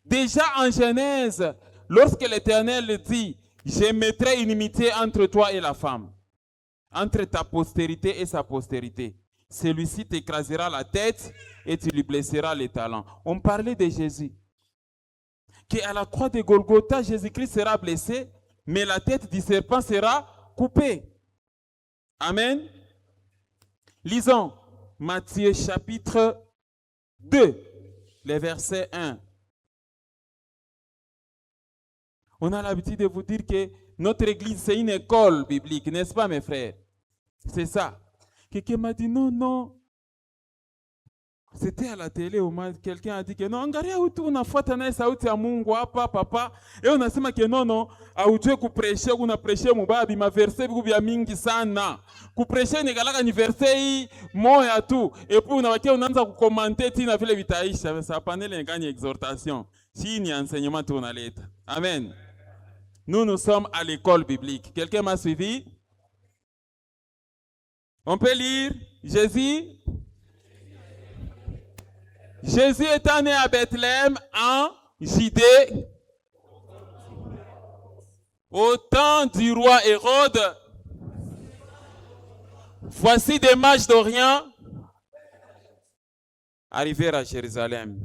Déjà en Genèse, lorsque l'Éternel dit « Je mettrai une inimitié entre toi et la femme, entre ta postérité et sa postérité. Celui-ci t'écrasera la tête et tu lui blesseras les talons. » On parlait de Jésus. Qu'à la croix de Golgotha, Jésus-Christ sera blessé, mais la tête du serpent sera coupée. Amen. Lisons Matthieu chapitre 2, le verset 1. On a l'habitude de vous dire que notre église, c'est une école biblique, n'est-ce pas, mes frères? C'est ça. Quelqu'un m'a dit, non, non. C'était à la télé, quelqu'un a dit que non, angalia utu unafuata naye sauti ya Mungu hapa papa. Unasema que non, aujue kupreshe, unapreshe mubabi, maverse biku vya mingi sana. Kupreshe ni galaka ni verse hii moya tu. Et puis unawakia unaanza kukomante tina vile vitaisha. Ça panele ngani exhortation. Si ni enseignement tu unaleta. Amen. Nous sommes à l'école biblique. Quelqu'un m'a suivi? On peut lire Jésus est né à Bethléem en Judée au temps du roi Hérode. Voici des mages d'Orient arrivèrent à Jérusalem.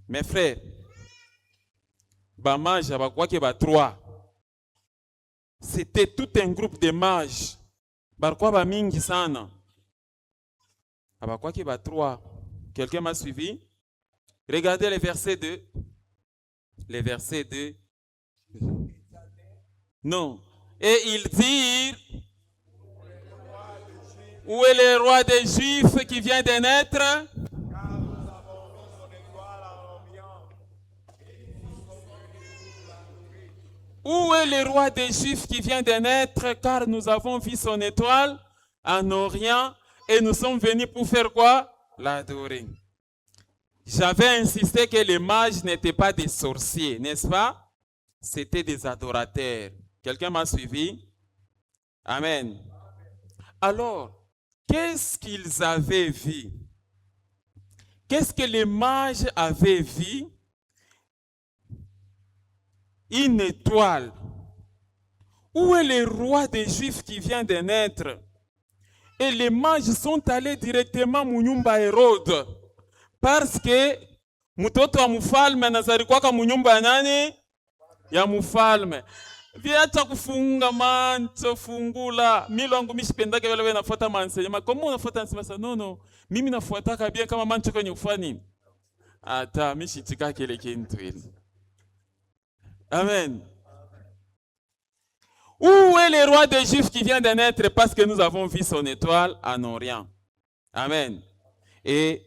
Mes frères, bamages abakwaki trois. C'était tout un groupe de mages. Barkwa ba mingi sana. Abakwaki trois. Quelqu'un m'a suivi? Regardez les versets 2. Les versets 2. Non. Et ils dirent, où est le roi des Juifs qui vient de naître? Où est le roi des Juifs qui vient de naître? Car nous avons vu son étoile en Orient et nous sommes venus pour faire quoi? L'adorer. J'avais insisté que les mages n'étaient pas des sorciers, n'est-ce pas? C'était des adorateurs. Quelqu'un m'a suivi? Amen. Alors, qu'est-ce qu'ils avaient vu? Qu'est-ce que les mages avaient vu? Une étoile. Où est le roi des Juifs qui vient de naître? Et les mages sont allés directement à Munyumba Hérode. Parce que mtoto wa mfalme anazalikwaka munyumba ya nani? Ya mfalme. Viacha kufunga mancho fungula. Milo wangu mishipendake wale nafuata mansema. Kama unafuata nsema no. Mimi nafuataka bien kama mancho kwenye ufani. Ata mishitika kile kintu ile. Amen. Où est le roi des Juifs qui vient de naître? Parce que nous avons vu son étoile en Orient. Amen. Et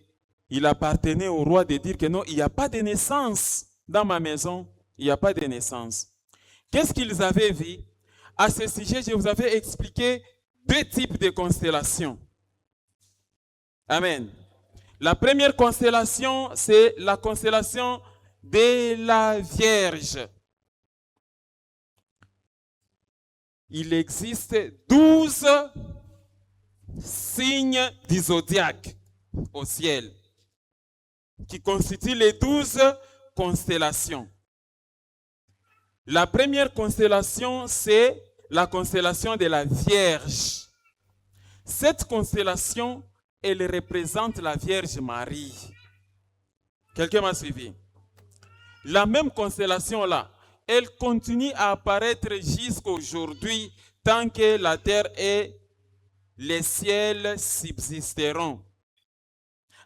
il appartenait au roi de dire que non, il n'y a pas de naissance dans ma maison. Il n'y a pas de naissance. Qu'est-ce qu'ils avaient vu? À ce sujet, je vous avais expliqué deux types de constellations. Amen. La première constellation, c'est la constellation de la Vierge. Il existe 12 signes du zodiaque au ciel qui constituent les 12 constellations. La première constellation, c'est la constellation de la Vierge. Cette constellation, elle représente la Vierge Marie. Quelqu'un m'a suivi? La même constellation-là, elle continue à apparaître jusqu'à aujourd'hui tant que la terre et les ciels subsisteront.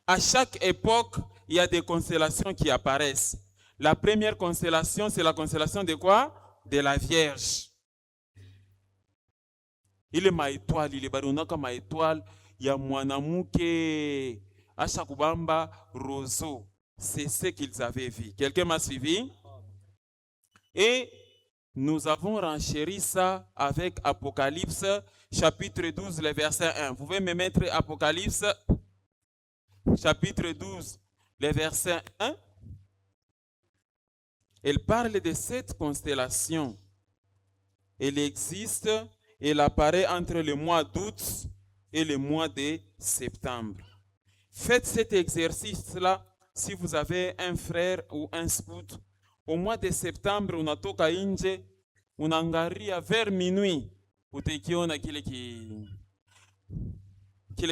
À chaque époque, il y a des constellations qui apparaissent. La première constellation, c'est la constellation de quoi? De la Vierge. Il est ma étoile, il est baronaka ma étoile, il y a mwanamuke ashakubamba roseau. C'est ce qu'ils avaient vu. Quelqu'un m'a suivi? Et nous avons renchéri ça avec Apocalypse, chapitre 12, le verset 1. Vous pouvez me mettre Apocalypse, chapitre 12, le verset 1. Elle parle de cette constellation. Elle existe, elle apparaît entre le mois d'août et le mois de septembre. Faites cet exercice-là si vous avez un frère ou un scout. Au mois de septembre, unatoka nje, unaangalia vers minuit, utakiona kile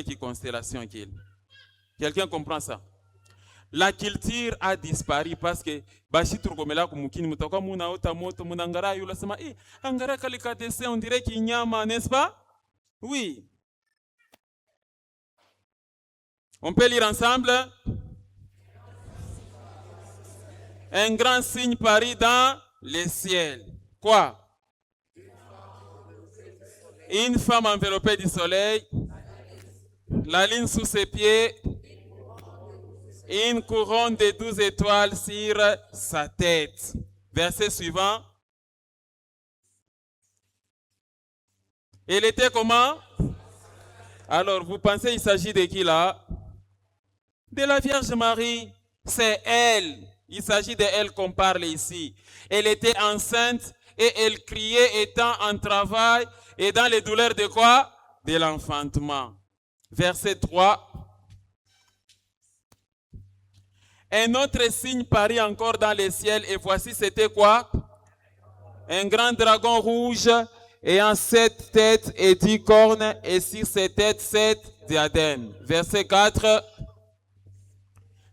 ki constellation kile. Quelqu'un comprend ça? La culture a disparu parce que bashi turkomela kumukini mutakuwa munaota moto munangara yula sema angara kale kadese on dirait qu'il nyama, n'est-ce pas? Oui. On peut lire ensemble. Un grand signe parit dans les ciels. Quoi? Une femme enveloppée du soleil, la lune sous ses pieds une couronne de 12 étoiles sur sa tête. Verset suivant. Elle était comment? Alors, vous pensez il s'agit de qui là? De la Vierge Marie. C'est elle. Il s'agit de elle qu'on parle ici. Elle était enceinte et elle criait étant en travail et dans les douleurs de quoi? De l'enfantement. Verset 3. Un autre signe parut encore dans le ciel et voici c'était quoi? Un grand dragon rouge ayant 7 têtes et 10 cornes et sur ses têtes 7 diadèmes. Verset 4.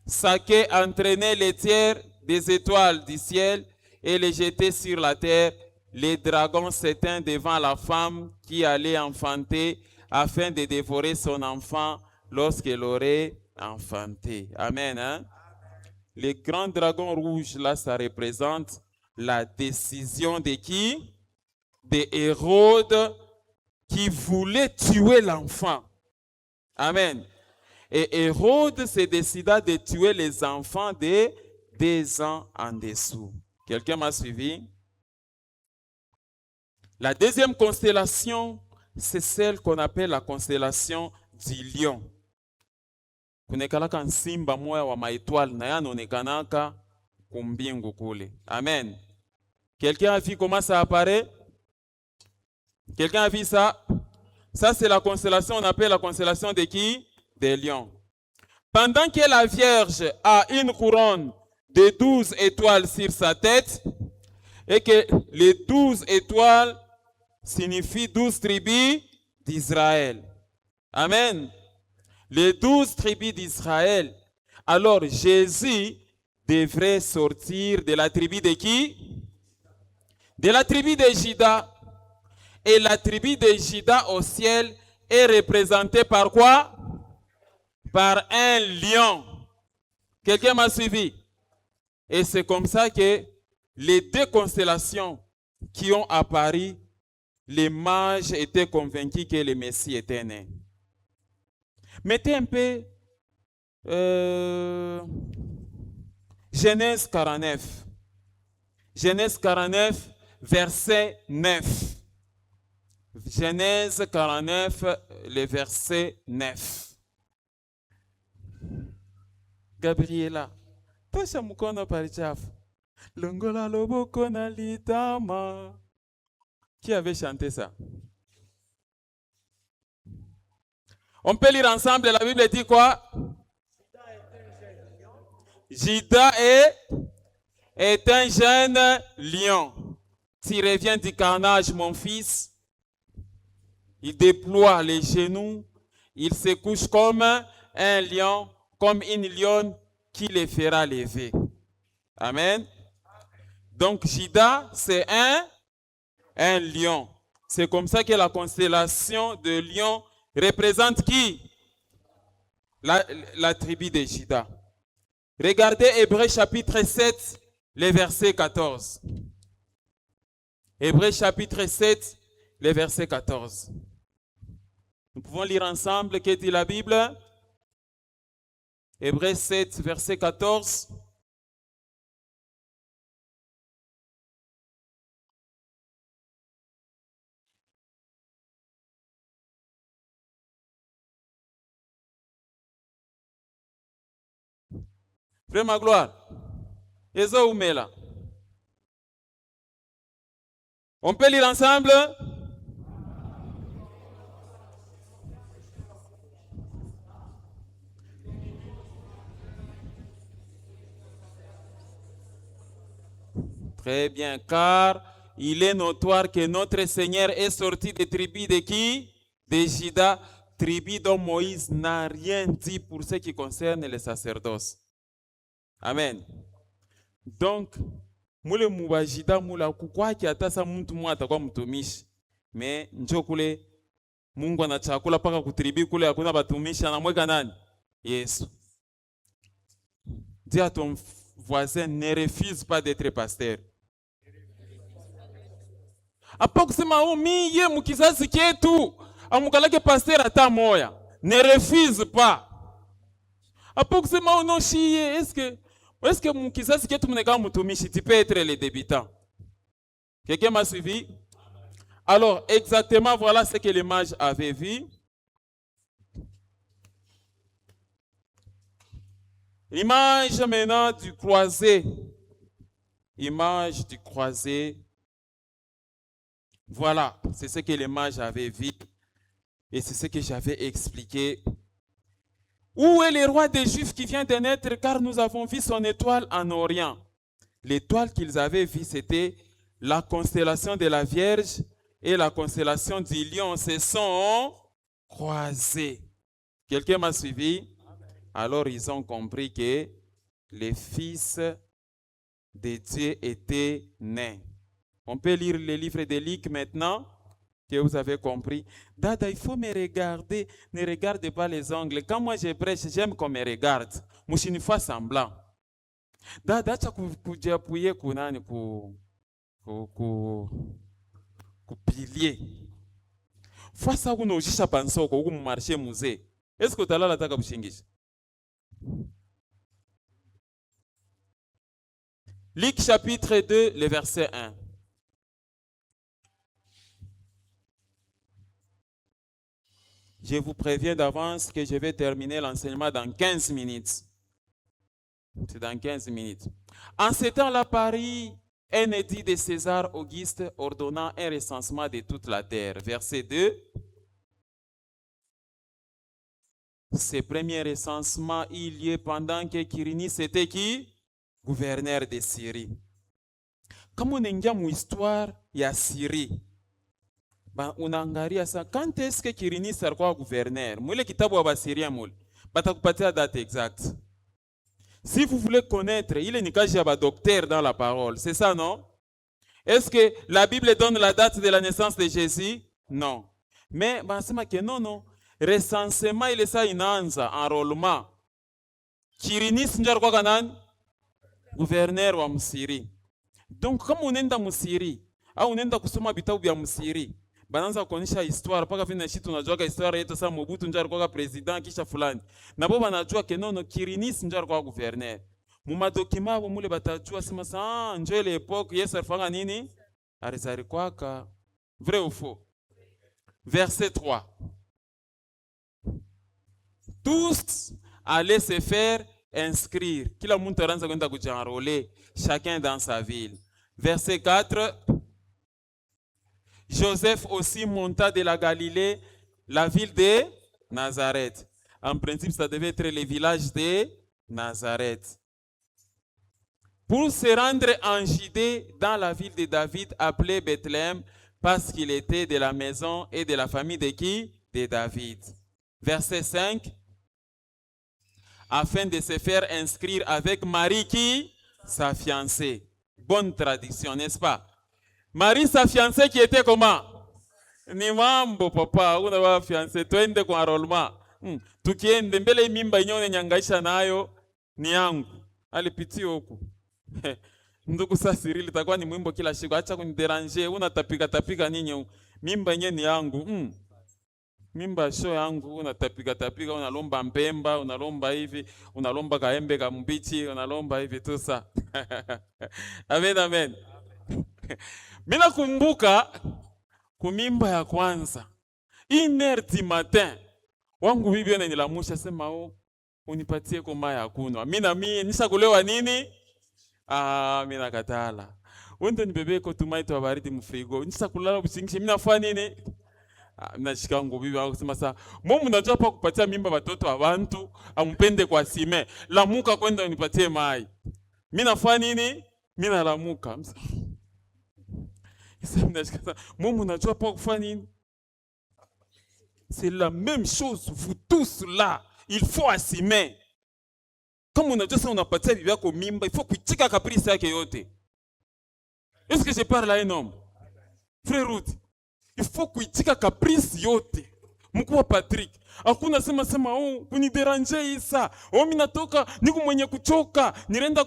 Saké entraînait les tiers des étoiles du ciel et les jetait sur la terre. Les dragons s'éteignent devant la femme qui allait enfanter afin de dévorer son enfant lorsqu'elle aurait enfanté. Amen. Hein? Les grands dragons rouges, là, ça représente la décision de qui? De Hérode qui voulait tuer l'enfant. Amen. Et Hérode se décida de tuer les enfants de 2 ans en dessous. Quelqu'un m'a suivi? La deuxième constellation, c'est celle qu'on appelle la constellation du lion. Kunekalaka nsimba moya wa maétoile na yanonekanaka kumbingu kule. Amen. Quelqu'un a vu comment ça apparaît? Quelqu'un a vu ça? Ça, c'est la constellation, on appelle la constellation de qui? Des lions. Pendant que la Vierge a une couronne de 12 étoiles sur sa tête, et que les 12 étoiles signifient 12 tribus d'Israël. Amen. Les 12 tribus d'Israël. Alors, Jésus devrait sortir de la tribu de qui? De la tribu de Juda. Et la tribu de Juda au ciel est représentée par quoi? Par un lion. Quelqu'un m'a suivi? Et c'est comme ça que les 2 constellations qui ont apparu, les mages étaient convaincus que le Messie était né. Mettez un peu Genèse 49. Genèse 49, verset 9. Genèse 49, le verset 9. Gabriela, tosha mukono palichafu. Longola loboko na litama. Qui avait chanté ça? On peut lire ensemble, la Bible dit quoi? Juda est un jeune lion. Tu reviens du carnage, mon fils. Il déploie les genoux. Il se couche comme un lion, comme une lionne qui les fera lever. Amen. Donc, Juda, c'est un lion. C'est comme ça que la constellation de lions représente qui? La tribu de Juda. Regardez Hébreux chapitre 7, le verset 14. Hébreux chapitre 7, le verset 14. Nous pouvons lire ensemble, que dit la Bible? Hébreux 7, verset 14. Frère Magloire, Ezo Oumela. On peut lire ensemble? Très bien, car il est notoire que notre Seigneur est sorti des tribus de qui? De Juda, tribu dont Moïse n'a rien dit pour ce qui concerne les sacerdoces. Amen. Donc, mule mubajida mula kukwaki atasa mtu mwa atakuwa mtumishi. Me njoo kule Mungu ana chakula paka kutribi kule hakuna batumishi anamweka nani? Yesu. Dis à ton voisin, ne refuse pas d'être pasteur. Apa kusema miye mukizazi ketu amukalake pasteur ata moya. Ne refuse pas. Apo kusema unoshie, est-ce que mon kisasi ketu mneka mutumishi, tu peux être le débutant. Quelqu'un m'a suivi? Alors, exactement, voilà ce que les mages avaient vu. L'image maintenant du croisé. Image du croisé. Voilà, c'est ce que les mages avaient vu. Et c'est ce que j'avais expliqué. Où est le roi des Juifs qui vient de naître, car nous avons vu son étoile en Orient. L'étoile qu'ils avaient vue, c'était la constellation de la Vierge et la constellation du lion se sont croisés. Quelqu'un m'a suivi? Alors ils ont compris que les fils de Dieu étaient nés. On peut lire le livre de Luc maintenant, que vous avez compris. Dada, il faut me regarder. Ne regarde pas les ongles. Quand moi je prêche, j'aime qu'on me regarde. Mouchini fois semblant. Dada, acha kujiapuye kunani ku pilier. Fois ça vous n'ojisha pansoko ou marché musée. Est-ce que tu as là la taka bushingish? Luc chapitre 2, le verset 1. Je vous préviens d'avance que je vais terminer l'enseignement dans 15 minutes. C'est dans 15 minutes. En ce temps-là, Paris, un édit de César Auguste ordonnant un recensement de toute la terre. Verset 2. Ce premier recensement eut lieu pendant que Quirinus était qui? Gouverneur de Syrie. Comme on a une histoire, il y a Syrie. Unaangalia sa quand est-ce que Quirinus alikuwa gouverneur? Mwile kitabu wa Basiria mule. Batakupatia date exacte. Si vous voulez connaître, il est nikaji ya docteur dans la parole. C'est ça, non? Est-ce que la Bible donne la date de la naissance de Jésus? Non. Mais basema que non. Recensement il est ça inaanza enrôlement. Quirinus ndio alikuwa kanani? Gouverneur wa Msiri. Donc kama unaenda Msiri au unaenda kusoma vitabu vya Msiri, bananza kuonyesha histoire paka vile nchi tunajua histoire yetu sasa Mobutu ndio alikuwa president kisha fulani. Na bo banajua ke nono Quirinus ndio alikuwa gouverneur. Mu madokima bo mule batajua sema sa ndio ile epoque Yesu alifanya nini? Arizari kwaka. Vrai ou faux? Verset 3. Tous allaient se faire inscrire. Kila muntu aranza kwenda kujienrôler, chacun dans sa ville. Verset 4. Joseph aussi monta de la Galilée, la ville de Nazareth. En principe, ça devait être le village de Nazareth. Pour se rendre en Judée, dans la ville de David, appelée Bethléem, parce qu'il était de la maison et de la famille de qui? De David. Verset 5. Afin de se faire inscrire avec Marie qui? Sa fiancée. Bonne tradition, n'est-ce pas? Marie, sa fiancée qui était comment? Ni mambo papa, una fiancée, twende kwa enrôlement. Tukiende mbele mimba inyone nyangaisha nayo ni yangu. Alipitia huku. Ndugu sasa Cyril itakuwa ni mwimbo kila siku. Acha kunideranger, unatapika nini? Mimba yenyewe ni yangu. Mimba sio yangu, unatapika, unalomba mpemba, unalomba hivi, unalomba kaembe kambichi, unalomba hivi tu sa. Amen, amen. Mina kumbuka kumimba ya kwanza. 1h du matin. Wangu bibi ananilamusha sema unipatie koma ya kunywa. Mimi nishakulewa nini? Mina katala. Wende nibebe ko tumaito baridi mfrigo. Nishakulala usingishe. Mina fanya nini? Nashika nguo bibi wangu sema sasa, "Mumu najua pa kupatia mimba watoto wa bantu, ampende kwa sime. Lamuka kwenda unipatie mai." Mimi nafanya nini? Mimi nalamuka. C'est la même chose, vous tous là, il faut assumer. Comme on a dit ça, on a pas de il faut que tu aies caprice yake yote. Est-ce que je parle à un homme? Frère Ruth, il faut que tu aies caprice yote. Mkuu Patrick, hakuna sema kunideranger isa. Mimi natoka, niko mwenye kuchoka, nirenda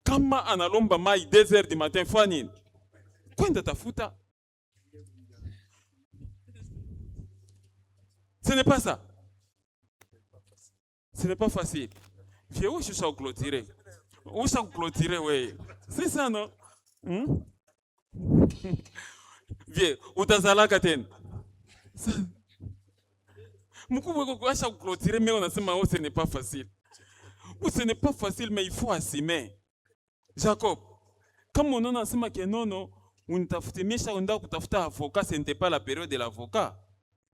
kama analomba mai 2h du matin fani. Kwenda tafuta. Ce n'est pas ça. Ce n'est pas facile. Vieux, où je suis clôturé? Où je suis clôturé, oui. C'est ça, non? Vieux, où t'as ça là, Katen? Mkubwa kwa kuasha clôturer, mais on a ce n'est pas facile. Ou ce n'est pas facile, mais il faut assumer. Jacob, comme on a assume que non, non, unitafutimesha unda kutafuta avocat, ce n'était pas la période de l'avocat.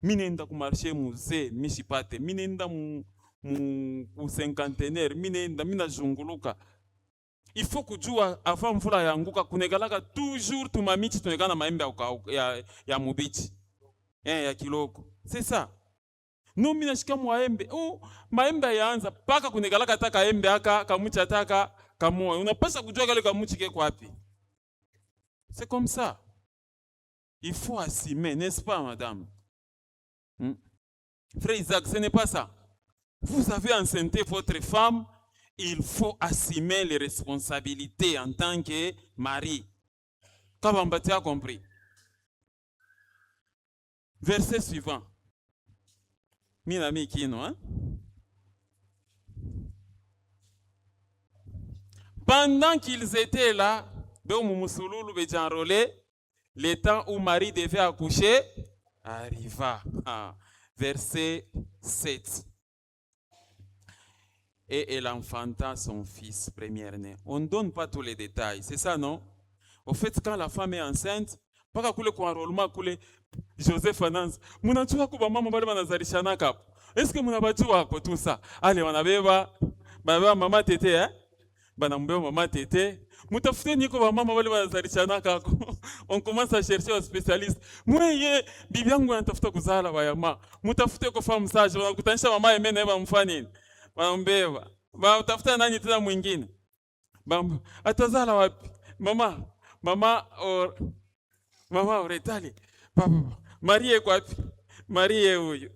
Minenda ku marché musée, mishipate, minenda mu cinquantenaire, minenda mina zunguluka. Il faut kujua avant mvula yanguka kunegalaka toujours tumamichi tunegana maembe ya mubichi. Ya kiloko. C'est ça. No mina shika mwaembe. Oh, maembe yaanza paka kunegalaka taka embe aka kamucha taka kamoa. Unapaswa kujua kale kamuchi keko wapi. C'est comme ça. Il faut assumer, n'est-ce pas, madame? Frère Isaac, ce n'est pas ça. Vous avez enceinté votre femme, il faut assumer les responsabilités en tant que mari. Kabambati a compris. Verset suivant. Minami Kino, hein? Pendant qu'ils étaient là, le temps où Marie devait accoucher arriva. Verset 7. Et elle enfanta son fils premier-né. On ne donne pas tous les détails, c'est ça, non? Au fait, quand la femme est enceinte, pas kule kwa enrôlement kule Joseph Ananz, munajua kuba mama bali banazalishana kapo. Est-ce que munabajua kwa tout ça? Allez, wanabeba mama tete, hein? Banambeba mama tete. Mutafute niko ba mama bali banazalishana kako. On commence à chercher un spécialiste. Mweye bibi yangu anatafuta kuzala bayama. Mutafute kwa femme sage, wanakutanisha mama yemene ba mfani. Banambeba. Utafuta nani tena mwingine? Atazala wapi? Mama uretali. Papa. Marie kwa wapi? Marie huyu.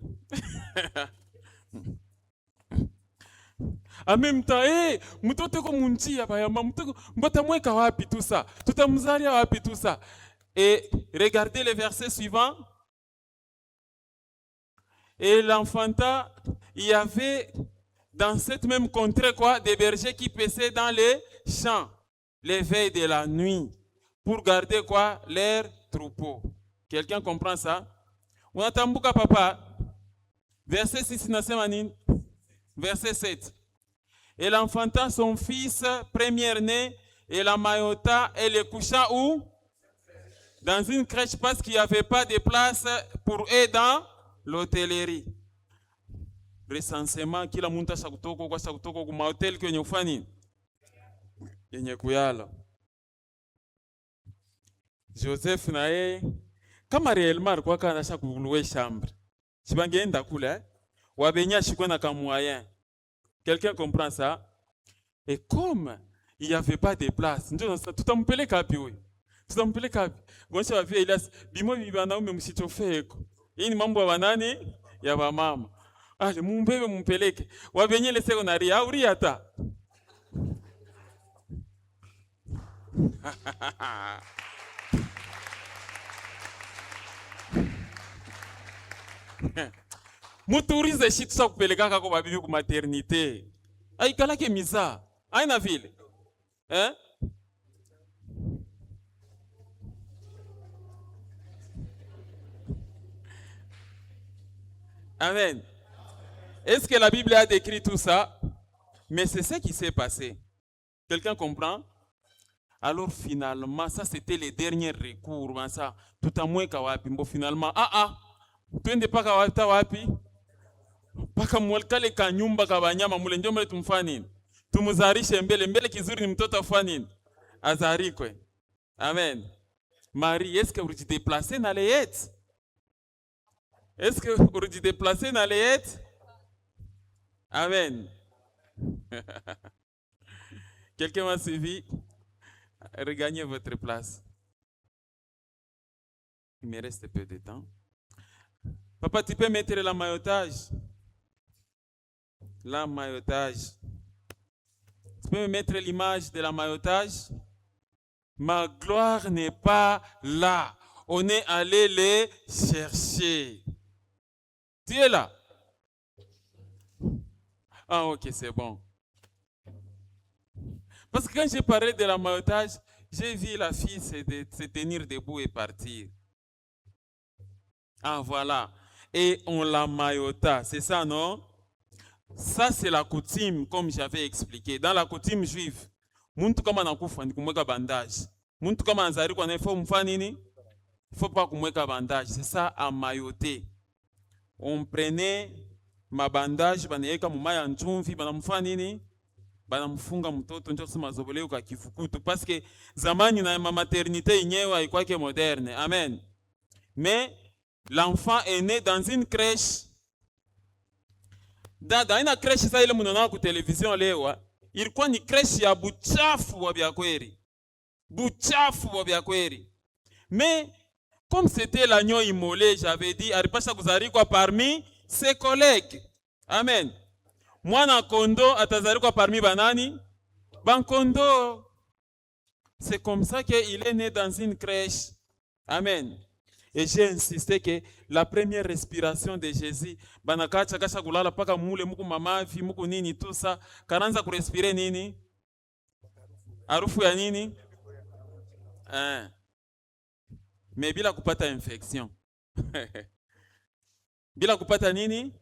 En même temps, mtoto ko munjia bayama, mtoto mbatamweka wapi tout ça? Tutamzalia wapi tout ça? Et regardez le verset suivant. Et l'enfanta, il y avait dans cette même contrée quoi, des bergers qui paissaient dans les champs les veilles de la nuit pour garder quoi, leurs troupeaux. Quelqu'un comprend ça? On atambuka papa. Verset 6 verset 7. Elle enfanta son fils premier-né et la maillota et le coucha où? Dans une crèche parce qu'il n'y avait pas de place pour eux dans l'hôtellerie. Recensement kila muntu ashakutoko kwa shakutoko kuma hotel kwenye ufani yenye kuyala. Joseph na yeye kama réellement kwa kana shakuluwe chambre. Sibangeenda kule wabenya shikwe na kamoyen. Quelqu'un comprend ça? Et comme il n'y avait pas de place, tutampeleka wapi huyo? Tutampeleka wapi? Gonsha wafia Elias bimo bibana ume msitofeko. Hii ni mambo ya wanani ya mama. Ale mumbebe mumpeleke. Wabenye le secondary auri hata. Muturize shit sa kupeleka kako babibi ku maternité. Aikala ke miza. Aina vile. Hein? Amen. Est-ce que la Bible a décrit tout ça? Mais c'est ce qui s'est passé. Quelqu'un comprend? Alors finalement, ça c'était le dernier recours. Ça, tout à moins kawapi. Bon, finalement, tu n'es pas kawapi. Paka mwalkale kanyumba kabanyama mule ndio mle tumfani. Tumuzarishe mbele kizuri ni mtoto afani. Azarikwe. Amen. Marie, est-ce que vous êtes déplacé dans les hêtres? Est-ce que vous êtes déplacé dans les hêtres? Amen. Quelqu'un m'a suivi? Regagnez votre place. Il me reste peu de temps. Papa, tu peux mettre la maillotage? La maillotage. Tu peux me mettre l'image de la maillotage? Ma gloire n'est pas là. On est allé les chercher. Tu es là? Ah, ok, c'est bon. Parce que quand j'ai parlé de la maillotage, j'ai vu la fille se tenir debout et partir. Ah voilà. Et on la maillota, c'est ça, non? Ça, c'est la coutume, comme j'avais expliqué. Dans la coutume juive, muntu kama nakufa ni kumweka bandage. Muntu kama anazari kwa nefo mfanini, il faut pas kumweka bandage. C'est ça, à mailloter. On prenait ma bandage, banaweka mumaya nchumvi, banamfanini, banamfunga mtoto ndio kusema zoboleo kwa kifukutu. Parce que zamani na maternité yenyewe haikuwa moderne. Amen. Mais l'enfant est né dans une crèche. Dans une crèche ça ile mnaona ku television leo, ilikuwa ni crèche ya buchafu wa bya kweli. Buchafu wa bya kweli. Mais comme c'était l'agneau immolé, j'avais dit alipasha kuzarikwa parmi ses collègues. Amen. Mwana kondo atazarikwa parmi banani? Bankondo. C'est comme ça qu'il est né dans une crèche. Amen. Et j'ai insisté que la première respiration de Jésus, banakacha kasha kulala paka mule muku mamavi muku nini tout ça, karanza kurespirer nini? Harufu ya nini? Mais bila kupata infection. Bila kupata nini?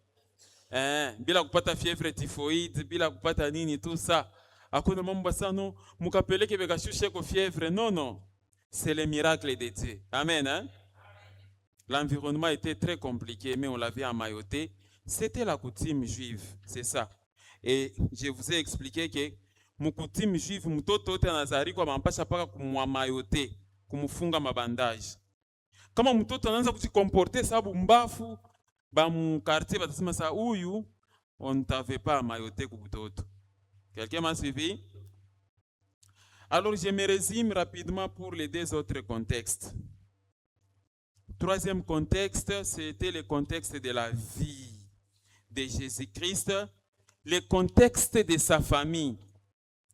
Bila kupata fièvre typhoïde, bila kupata nini tout ça. Hakuna mambo sana mukapeleke bekashushe ko fièvre. Non non. C'est le miracle de Dieu. Amen hein? L'environnement était très compliqué, mais on l'avait emmailloté. C'était la coutume juive, c'est ça. Et je vous ai expliqué que mon coutume juive, mtoto anazari kwa mampasha paka kumwamayote, kumufunga mabandage. Kama mtoto anaanza kujikomporter sababu mbafu, ba mu quartier batasema sa huyu on ne t'avait pas emmailloté kubutoto. Quelqu'un m'a suivi? Alors je me résume rapidement pour les deux autres contextes. Troisième contexte, c'était le contexte de la vie de Jésus-Christ, le contexte de sa famille.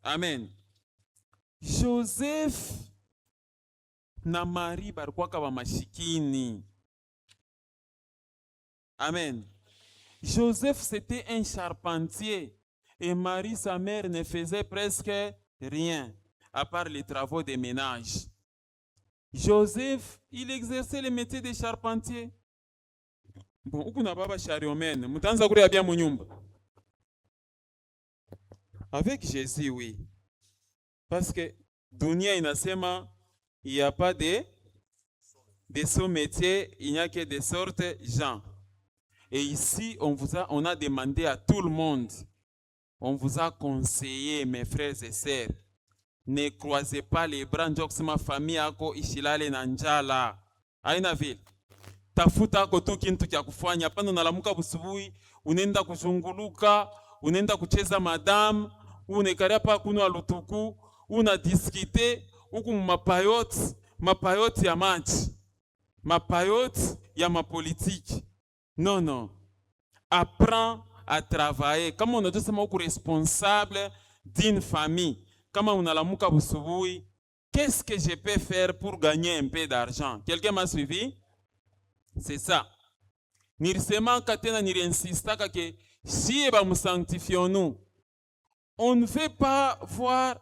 Amen. Joseph na Marie barkwaka ba mashikini. Amen. Joseph, c'était un charpentier et Marie, sa mère, ne faisait presque rien à part les travaux de ménage. Joseph, il exerçait le métier de charpentier. Bon, uku na baba chariomene, mutanza kuri abia munyumba. Avec Jésus, oui. Parce que dunia inasema, il n'y a pas de son métier, il n'y a que de sortes gens. Et ici, on a demandé à tout le monde, on vous a conseillé, mes frères et sœurs, ne croisez pas les bras, ma famille yako ishilale na njala. Aina vile. Tafuta ako tu kintu kya kufanya. Hapana unalamuka busubuhi, unaenda kuzunguluka, unaenda kucheza madam, unekaria pa kunwa lutuku, unadiskite, huku mapayoti ya machi, mapayoti ya mapolitiki. Non, non. Apprends à travailler. Comme on a dit, c'est responsable d'une famille. Kama unalamuka busubuhi, qu'est-ce que je peux faire pour gagner un peu d'argent? Quelqu'un m'a suivi? C'est ça. Nirisema katena nirinsistaka que si eba musanctifions-nous, on ne veut pas voir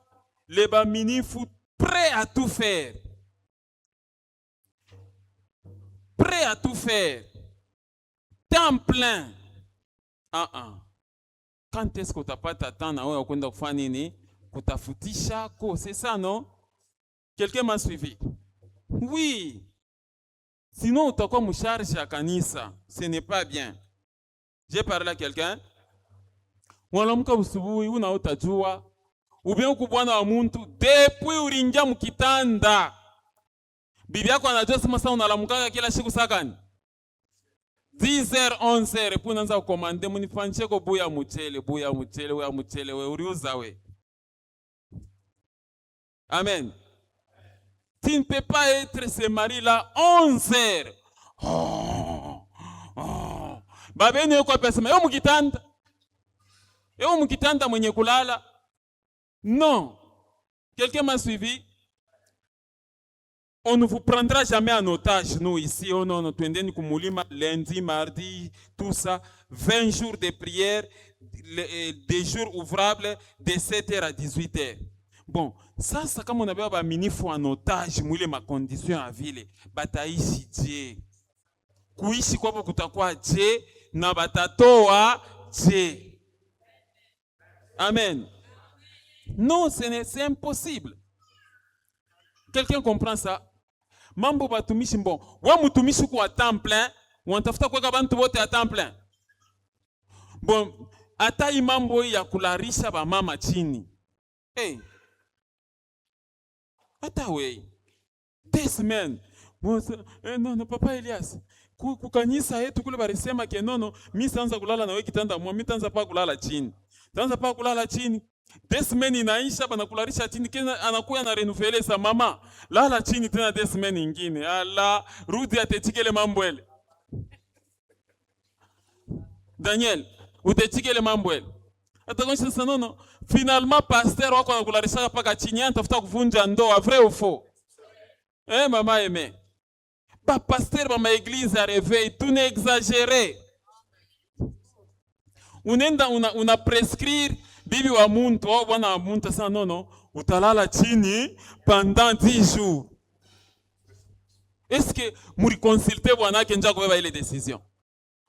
les bamini foot prêts à tout faire. Prêts à tout faire. Temps plein. Quand est-ce que tu n'as pas t'attendre na wewe kwenda kufanya nini? Kutafutisha ko, c'est ça non? Quelqu'un m'a suivi? Oui. Sinon utakuwa msharge ya kanisa, ce n'est pas bien. J'ai parlé à quelqu'un. Wanamuka usubuhi una utajua ubien kubwana wa muntu depuis uringia mkitanda. Bibi yako anajua sema sasa unalamuka kila siku sakani. 10h 11h pour nanza commander munifanyie ko buya mchele we uriuza we. Amen. Tu ne peux pas être ce mari-là 11h. Babeni yuko pesema yo mkitanda. Yo mkitanda mwenye kulala. Non. Quelqu'un m'a suivi? On ne vous prendra jamais en otage, nous ici. Oh non, twendeni kumulima lundi, mardi, tout ça. 20 jours de prière, des jours ouvrables de 7h à 18h. Bon, sasa kama unabeba baminifu en otage mwile makondition ya vile, bataishi je? Kuishi kwapo kutakuwa je na batatoa je? Amen. Non, c'est impossible. Quelqu'un comprend ça? Mambo batumishi bon. Wa mutumishi kwa temps plein, wanatafuta kuweka bantu bote à temps plein. Bon, hata hii mambo ya kularisha ba mama chini. Hey. Hata we. 2 semaines. Non, papa Elias. Kukanisa yetu kule barisema ke nono, mimi sanza kulala na wewe kitanda mwa, mimi tanza pa kulala chini. Tanza pa kulala chini. 2 semaines inaisha banakularisha chini, kena anakuya na renouveler sa mama. Lala chini tena 2 semaines nyingine. Ala, rudi atetikele mambo ele. Daniel, utetikele mambo ele. Atakonshi sana nono. Finalement pasteur wako anakularisha paka chini, anatafuta kuvunja ndoa, vrai ou faux? Mama aimé. Ba pasteur ba ma église a réveil, tout n'est exagéré. Unenda una prescrire bibi wa muntu au bwana wa muntu sana nono, utalala chini pendant 10 jours. Est-ce que muri consulter bwana yake nja kubeba ile decision?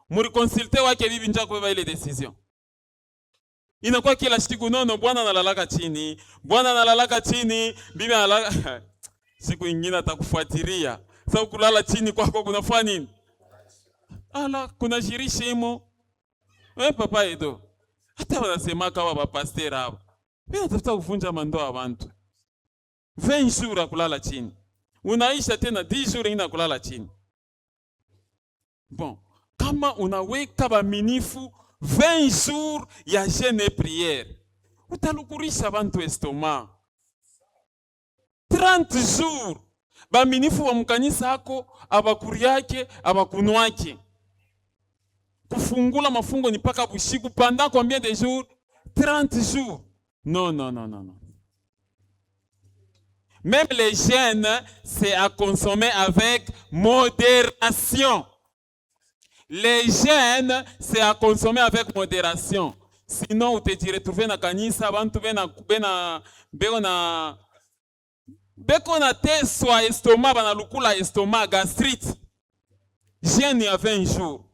Muri consulter wake bibi nja kubeba ile decision? Inakuwa kila siku nono, bwana analalaka chini, bwana analalaka chini, bibi analala siku nyingine atakufuatilia. Sasa kulala chini kwako kunafanya nini? Ala, kuna jirisha imo. Papa Edo. Hata wanasema kawa ba pasteur hapa. Mimi natafuta kuvunja mandoa ya watu. 20 jours kulala chini. Unaisha tena 10 jours ina kulala chini. Bon, kama unaweka baminifu 20 jours ya jeûne et prière, utalukurisha bantu estomac. 30 jours baminifu wa mkanisa hako abakuri yake abakunwake, kufungula mafungo ni paka bushiku pendant combien de jours? 30 jours. Non. Même les jeûnes, c'est à consommer avec modération. Les jeûnes, c'est à consommer avec modération. Sinon, vous te retrouves dans kanisa, bantu beko na te soit estomac, bana lukula estomac, gastrite. Jeûne à 20 jours.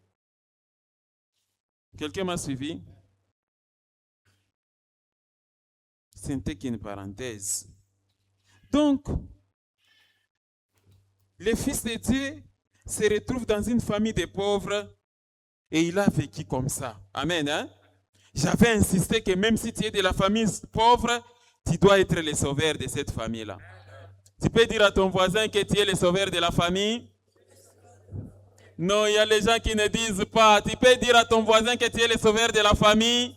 Quelqu'un m'a suivi? C'était qu'une parenthèse. Donc, le Fils de Dieu se retrouve dans une famille de pauvres et il a vécu comme ça. Amen. Hein? J'avais insisté que même si tu es de la famille pauvre, tu dois être le sauveur de cette famille-là. Tu peux dire à ton voisin que tu es le sauveur de la famille? Non, il y a les gens qui ne disent pas. Tu peux dire à ton voisin que tu es le sauveur de la famille?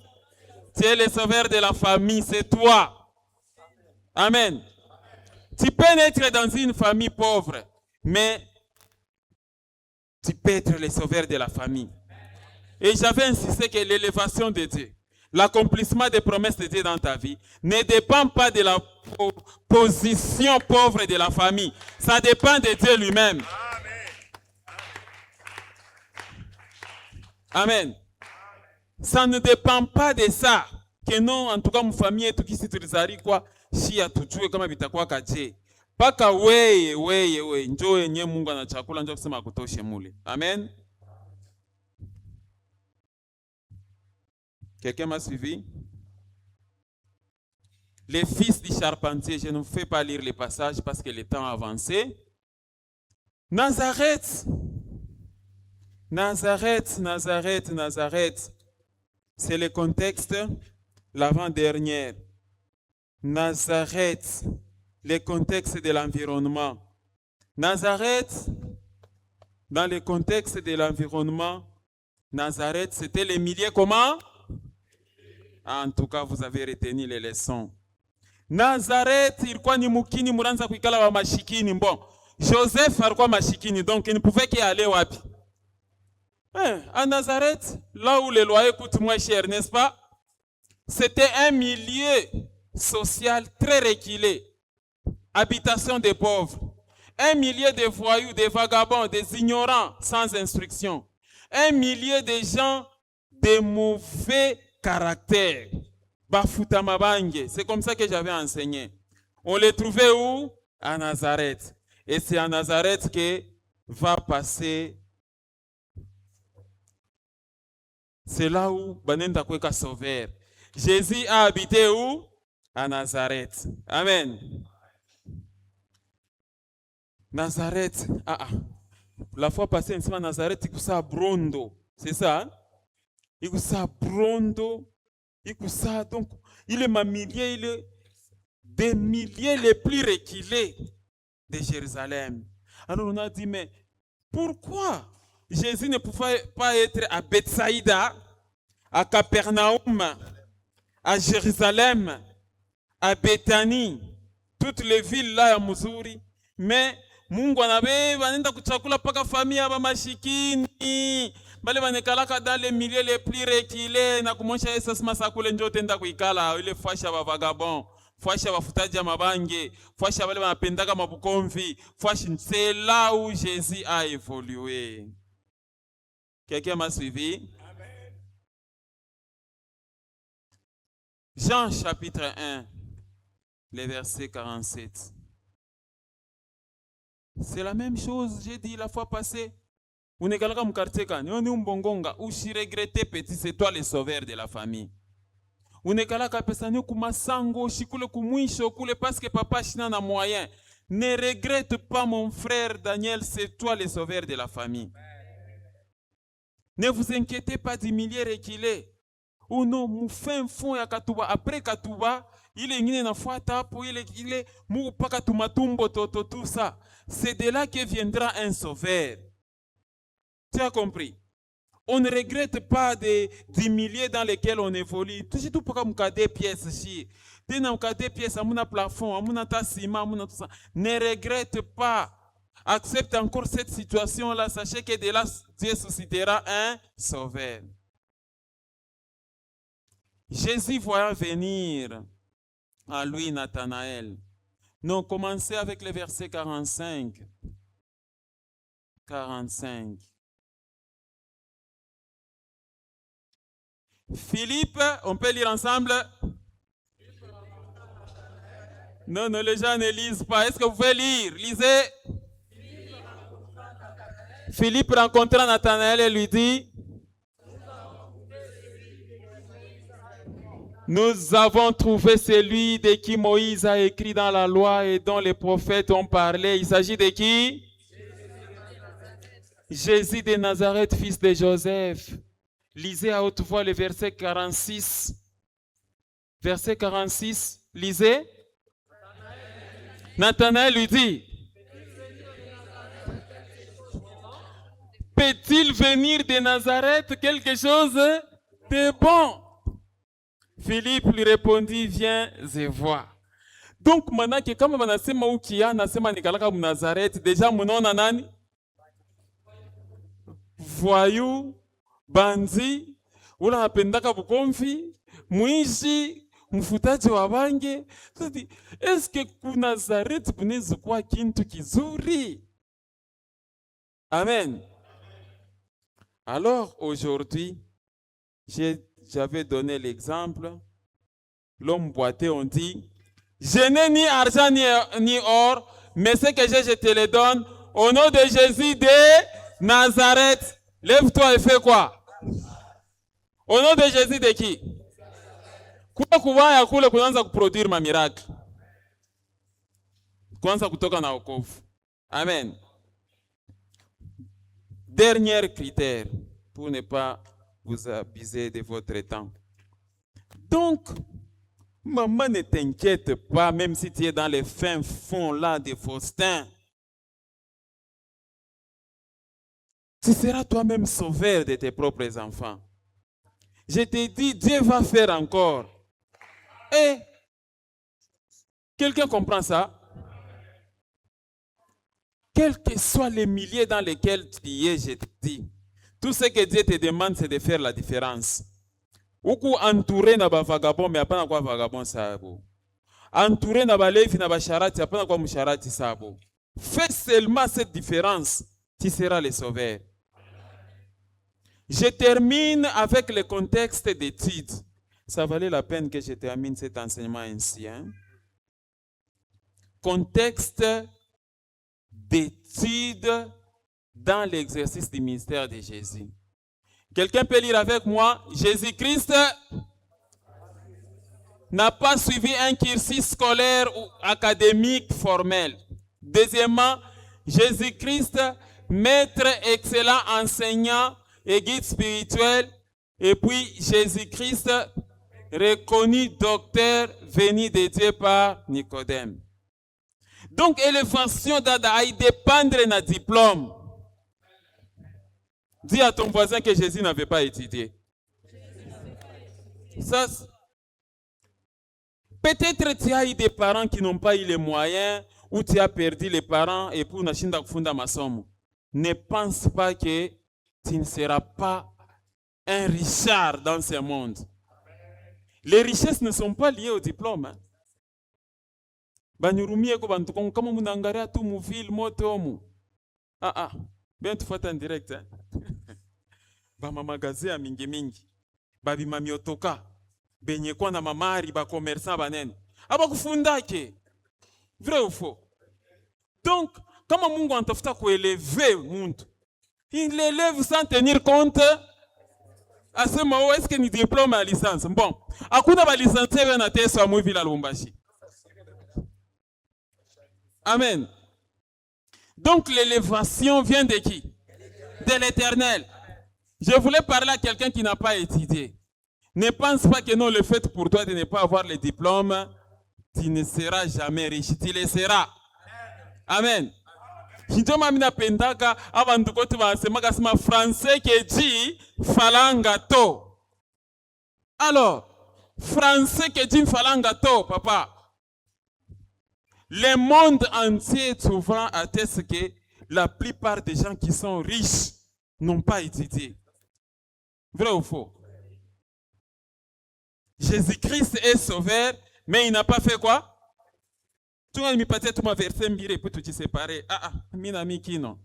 Tu es le sauveur de la famille, c'est toi. Amen. Tu peux naître dans une famille pauvre, mais tu peux être le sauveur de la famille. Et j'avais insisté que l'élévation de Dieu, l'accomplissement des promesses de Dieu dans ta vie ne dépend pas de la position pauvre de la famille. Ça dépend de Dieu lui-même. Amen. Ça ne dépend pas de ça. Que non, en tout cas, ma famille, tout qui s'est trisari quoi, si a tout joué comme bitakuwa kaje. Paka weye, njoo nye Mungu ana chakula njoo kusema kutoshe mule. Amen. Quelqu'un m'a suivi? Les fils du charpentier, je ne vous fais pas lire les passages parce que le temps a avancé. Nazareth. C'est le contexte, l'avant-dernière. Nazareth, le contexte de l'environnement. Nazareth, dans le contexte de l'environnement, Nazareth, c'était les milliers comment? En tout cas, vous avez retenu les leçons. Nazareth, ilikuwa ni mukini muranza kuikala wa mashikini. Bon, Joseph alikuwa mashikini, donc il ne pouvait qu'y aller wapi? À Nazareth, là où les loyers coûtent moins cher, n'est-ce pas? C'était un milieu social très reculé. Habitation des pauvres. Un milieu de voyous, des vagabonds, des ignorants sans instruction. Un milieu de gens de mauvais caractère. Bafuta mabange. C'est comme ça que j'avais enseigné. On les trouvait où? À Nazareth. Et c'est à Nazareth que va passer. C'est là où Banenda Kweka Sauveur. Jésus a habité où? À Nazareth. Amen. Nazareth. La fois passée, on à Nazareth, il y a Brondo. C'est ça? Hein? Il y a Brondo. Il y a donc, il est ma millier, il est des milliers les plus reculés de Jérusalem. Alors on a dit, mais pourquoi Jésus ne pouvait pas être à Bethsaïda, à Capernaum, à Jérusalem, à Bethanie, toutes les villes là à Missouri, mais Mungu anabe banenda kuchakula paka famille aba mashikini bale banekalaka dans les milieux les plus reculés na kumonsha Yesu masakule njo tenda kuikala ile fasha ba vagabond fasha bafutaji mabange fasha bale banapendaka mabukomvi fasha. C'est là où Jésus a évolué. Quelqu'un m'a suivi? Amen. Jean chapitre 1, le verset 47. C'est la même chose, j'ai dit la fois passée. Vous n'êtes pas quartier quand on est un bongonga ou si regrettez petit, c'est toi le sauveur de la famille. Vous n'êtes pas personne kuma sango shikule kumwisho kule parce que papa china na moyen. Ne regrette pas mon frère Daniel, c'est toi le sauveur de la famille. Ne vous inquiétez pas du millier reculé. Ou non, mou fin fond ya katuba après katuba. Il est ngine na fuata pour il est mou paka tumatumbo toto tout ça. C'est de là que viendra un sauveur. Tu as compris? On ne regrette pas des milliers dans lesquels on évolue. Tout pour comme des pièces ici. Des pièces à mon plafond, à mon tassima, à mon tout ça. Ne regrette pas. Accepte encore cette situation là. Sachez que de là Dieu suscitera un sauveur. Jésus voyant venir à lui Nathanaël. Non, commencez avec le verset 45. 45. Philippe, on peut lire ensemble? Non, non, les gens ne lisent pas. Est-ce que vous pouvez lire? Lisez. Philippe rencontra Nathanaël et lui dit, nous avons trouvé celui de qui Moïse a écrit dans la loi et dont les prophètes ont parlé. Il s'agit de qui? Jésus de Nazareth, fils de Joseph. Lisez à haute voix le verset 46. Verset 46, lisez. Nathanaël lui dit, peut-il venir de Nazareth quelque chose de bon? Philippe lui répondit, viens et vois. Donc maintenant que comme manasema ukia nasema nikalaka mu Nazareth, déjà munaona nani? Voyou, banzi, ula napendaka bukomfi, mwishi, mfutaji wa bange. Est-ce que ku Nazareth kunaweza kuwa kintu kizuri? Amen. Alors aujourd'hui, j'avais donné l'exemple. L'homme boité, on dit, je n'ai ni argent ni or, mais ce que j'ai, je te le donne. Au nom de Jésus de Nazareth, lève-toi et fais quoi? Au nom de Jésus de qui? Kule kuwaya kule kuanza kuproduire ma miracle. Kuanza kutoka na wokovu. Amen. Dernier critère pour ne pas vous abuser de votre temps. Donc, maman, ne t'inquiète pas, même si tu es dans les fins fonds là de Faustin. Tu seras toi-même sauveur de tes propres enfants. Je te dis, Dieu va faire encore. Et quelqu'un comprend ça? Quels que soient les milliers dans lesquels tu y es, je te dis, tout ce que Dieu te demande, c'est de faire la différence. Uku entouré na ba vagabond, mais apana kwa vagabond sabo. Entouré na ba levi na ba charati, apana kwa msharati sabo. Fais seulement cette différence, tu seras le sauveur. Je termine avec le contexte d'étude. Ça valait la peine que je termine cet enseignement ainsi. Hein? Contexte d'étude dans l'exercice du ministère de Jésus. Quelqu'un peut lire avec moi? Jésus-Christ n'a pas suivi un cursus scolaire ou académique formel. Deuxièmement, Jésus-Christ, maître excellent enseignant et guide spirituel. Et puis Jésus-Christ, reconnu docteur venu de Dieu par Nicodème. Donc, élévation d'Ada dépendre d'un diplôme. Dis à ton voisin que Jésus n'avait pas étudié. Ça, peut-être tu as eu des parents qui n'ont pas eu les moyens, ou tu as perdu les parents et pour nashinda kufunda masomo. Ne pense pas que tu ne seras pas un richard dans ce monde. Les richesses ne sont pas liées au diplôme. Hein. Banyurumie ko bantu kama munangaria tu mu ville moto mu. Bien tu fais en direct. Hein. Ba mamagaze ya mingi mingi. Ba bimamiotoka. Benye kwa na mamari ba commerçant banene. Aba kufundake. Vrai ou faux? Donc, kama Mungu anatafuta kuelever muntu, il l'élève sans tenir compte à ce moment est-ce que ni diplôme à licence. Bon, akuna ba licencié na teso amu vila Lubumbashi. Amen. Donc l'élévation vient de qui? De l'Éternel. Je voulais parler à quelqu'un qui n'a pas étudié. Ne pense pas que non, le fait pour toi de ne pas avoir le diplôme, tu ne seras jamais riche. Tu le seras. Amen. Njoma mina pendaka abantu kote basemaka sima français ke dit falanga to. Alors, français ke dit falanga to, papa. Le monde entier souvent atteste que la plupart des gens qui sont riches n'ont pas étudié. Vrai ou faux? Jésus-Christ est sauveur, mais il n'a pas fait quoi? Tu as mis peut-être ma verset mbire pour te séparer. Minami qui non.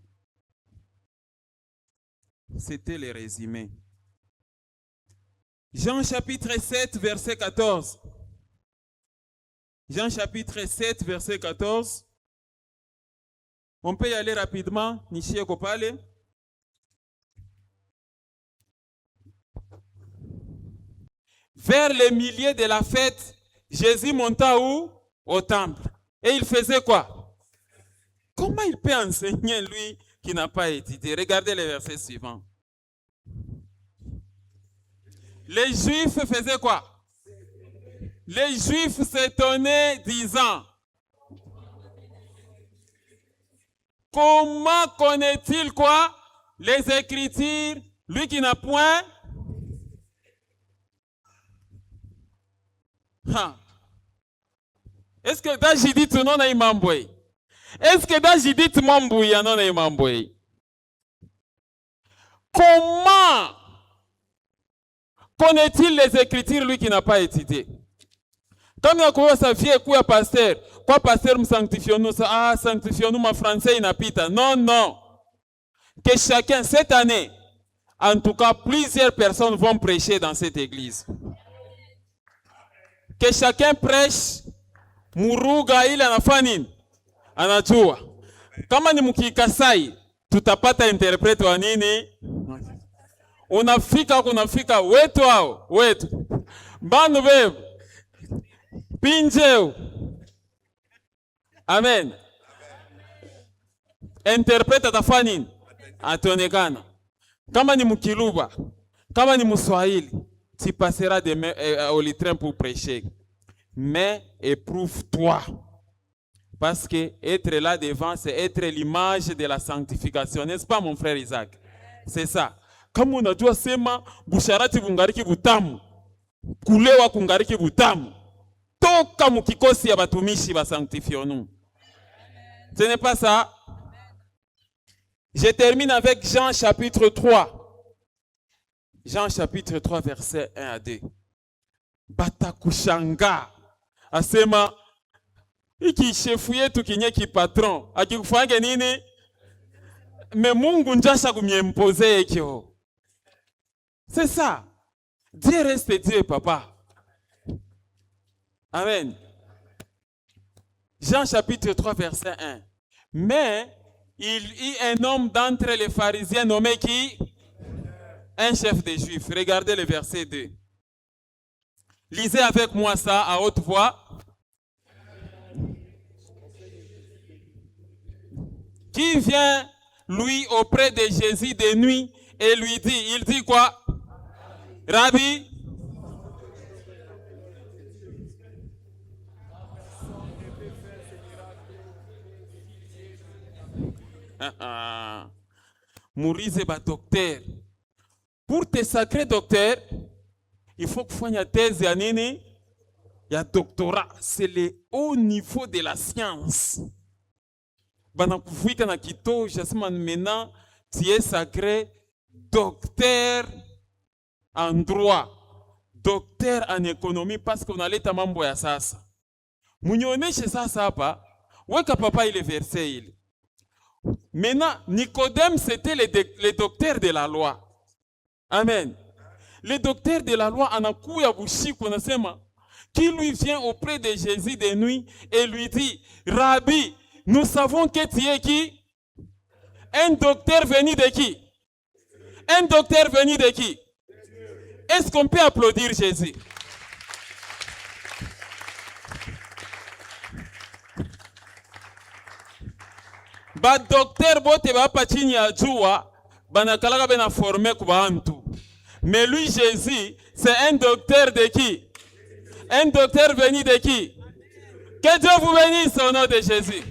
C'était le résumé. Jean chapitre 7, verset 14. Jean chapitre 7, verset 14. On peut y aller rapidement. Nishie Kopale. Vers le milieu de la fête, Jésus monta où? Au temple. Et il faisait quoi? Comment il peut enseigner lui qui n'a pas étudié? Regardez le verset suivant. Les Juifs faisaient quoi? Les Juifs s'étonnaient disant, comment connaît-il quoi? Les Écritures, lui qui n'a point. Est-ce que dans Judith non a imamboué? Est-ce que dans Judith mambouya non a imamboué? Comment connaît-il les Écritures lui qui n'a pas étudié? Comme il a sa vie quoi pasteur, quoi pasteur me sanctifie-nous ça, sanctifie-nous ma français inapita. Non, non. Que chacun cette année, en tout cas plusieurs personnes vont prêcher dans cette église. Que chacun prêche. Muruga ile anafanya nini? Anajua. Kama ni mkikasai, tutapata interprete wa nini? Unafika wetu hao, wetu. Banu bebe. Pinjeu. Amen. Interprete atafanya nini? Atonekana. Kama ni mkiluba, kama ni mswahili, tu passeras demain au litrin pour prêcher. Mais éprouve-toi. Parce que être là devant, c'est être l'image de la sanctification. N'est-ce pas, mon frère Isaac? C'est ça. Comme on a dit, c'est ma busharati bungariki butamu. Kulewa kungariki butamu. Toka mukikosi ya batumishi ba sanctifions-nous. Ce n'est pas ça. Je termine avec Jean chapitre 3. Jean chapitre 3, verset 1 à 2. Batakushanga. Asema iki chefu yetu kinyeki patron akikufanya nini? Me Mungu njasha kumiempoze ekyo. C'est ça. Dieu reste Dieu, papa. Amen. Jean chapitre 3, verset 1. Mais il y a un homme d'entre les pharisiens nommé qui? Un chef des Juifs. Regardez le verset 2. Lisez avec moi ça à haute voix. Qui vient, lui, auprès de Jésus de nuit et lui dit, il dit quoi? Rabbi? Mourize ba docteur. Pour te sacré docteur, il faut que tu thèse ya nini? Ya doctorat. C'est le haut niveau de la science. Banakufika na kito, jasema maintenant, tu es sacré docteur en droit, docteur en économie, parce qu'on aleta mambo ya sasa. Munioneshe sasa hapa, weka papa ile verset ile. Maintenant, Nicodème, c'était le docteur de la loi. Amen. Le docteur de la loi, anakuya bushiku, anasema, qui lui vient auprès de Jésus de nuit et lui dit, Rabbi, nous savons que tu es qui? Un docteur venu de qui? Un docteur venu de qui? Est-ce qu'on peut applaudir Jésus? Ba docteur bote ba pa chini ya jua banakalaka bena formé kuba antu. Mais lui Jésus, c'est un docteur de qui? Un docteur venu de qui? Que Dieu vous bénisse au nom de Jésus.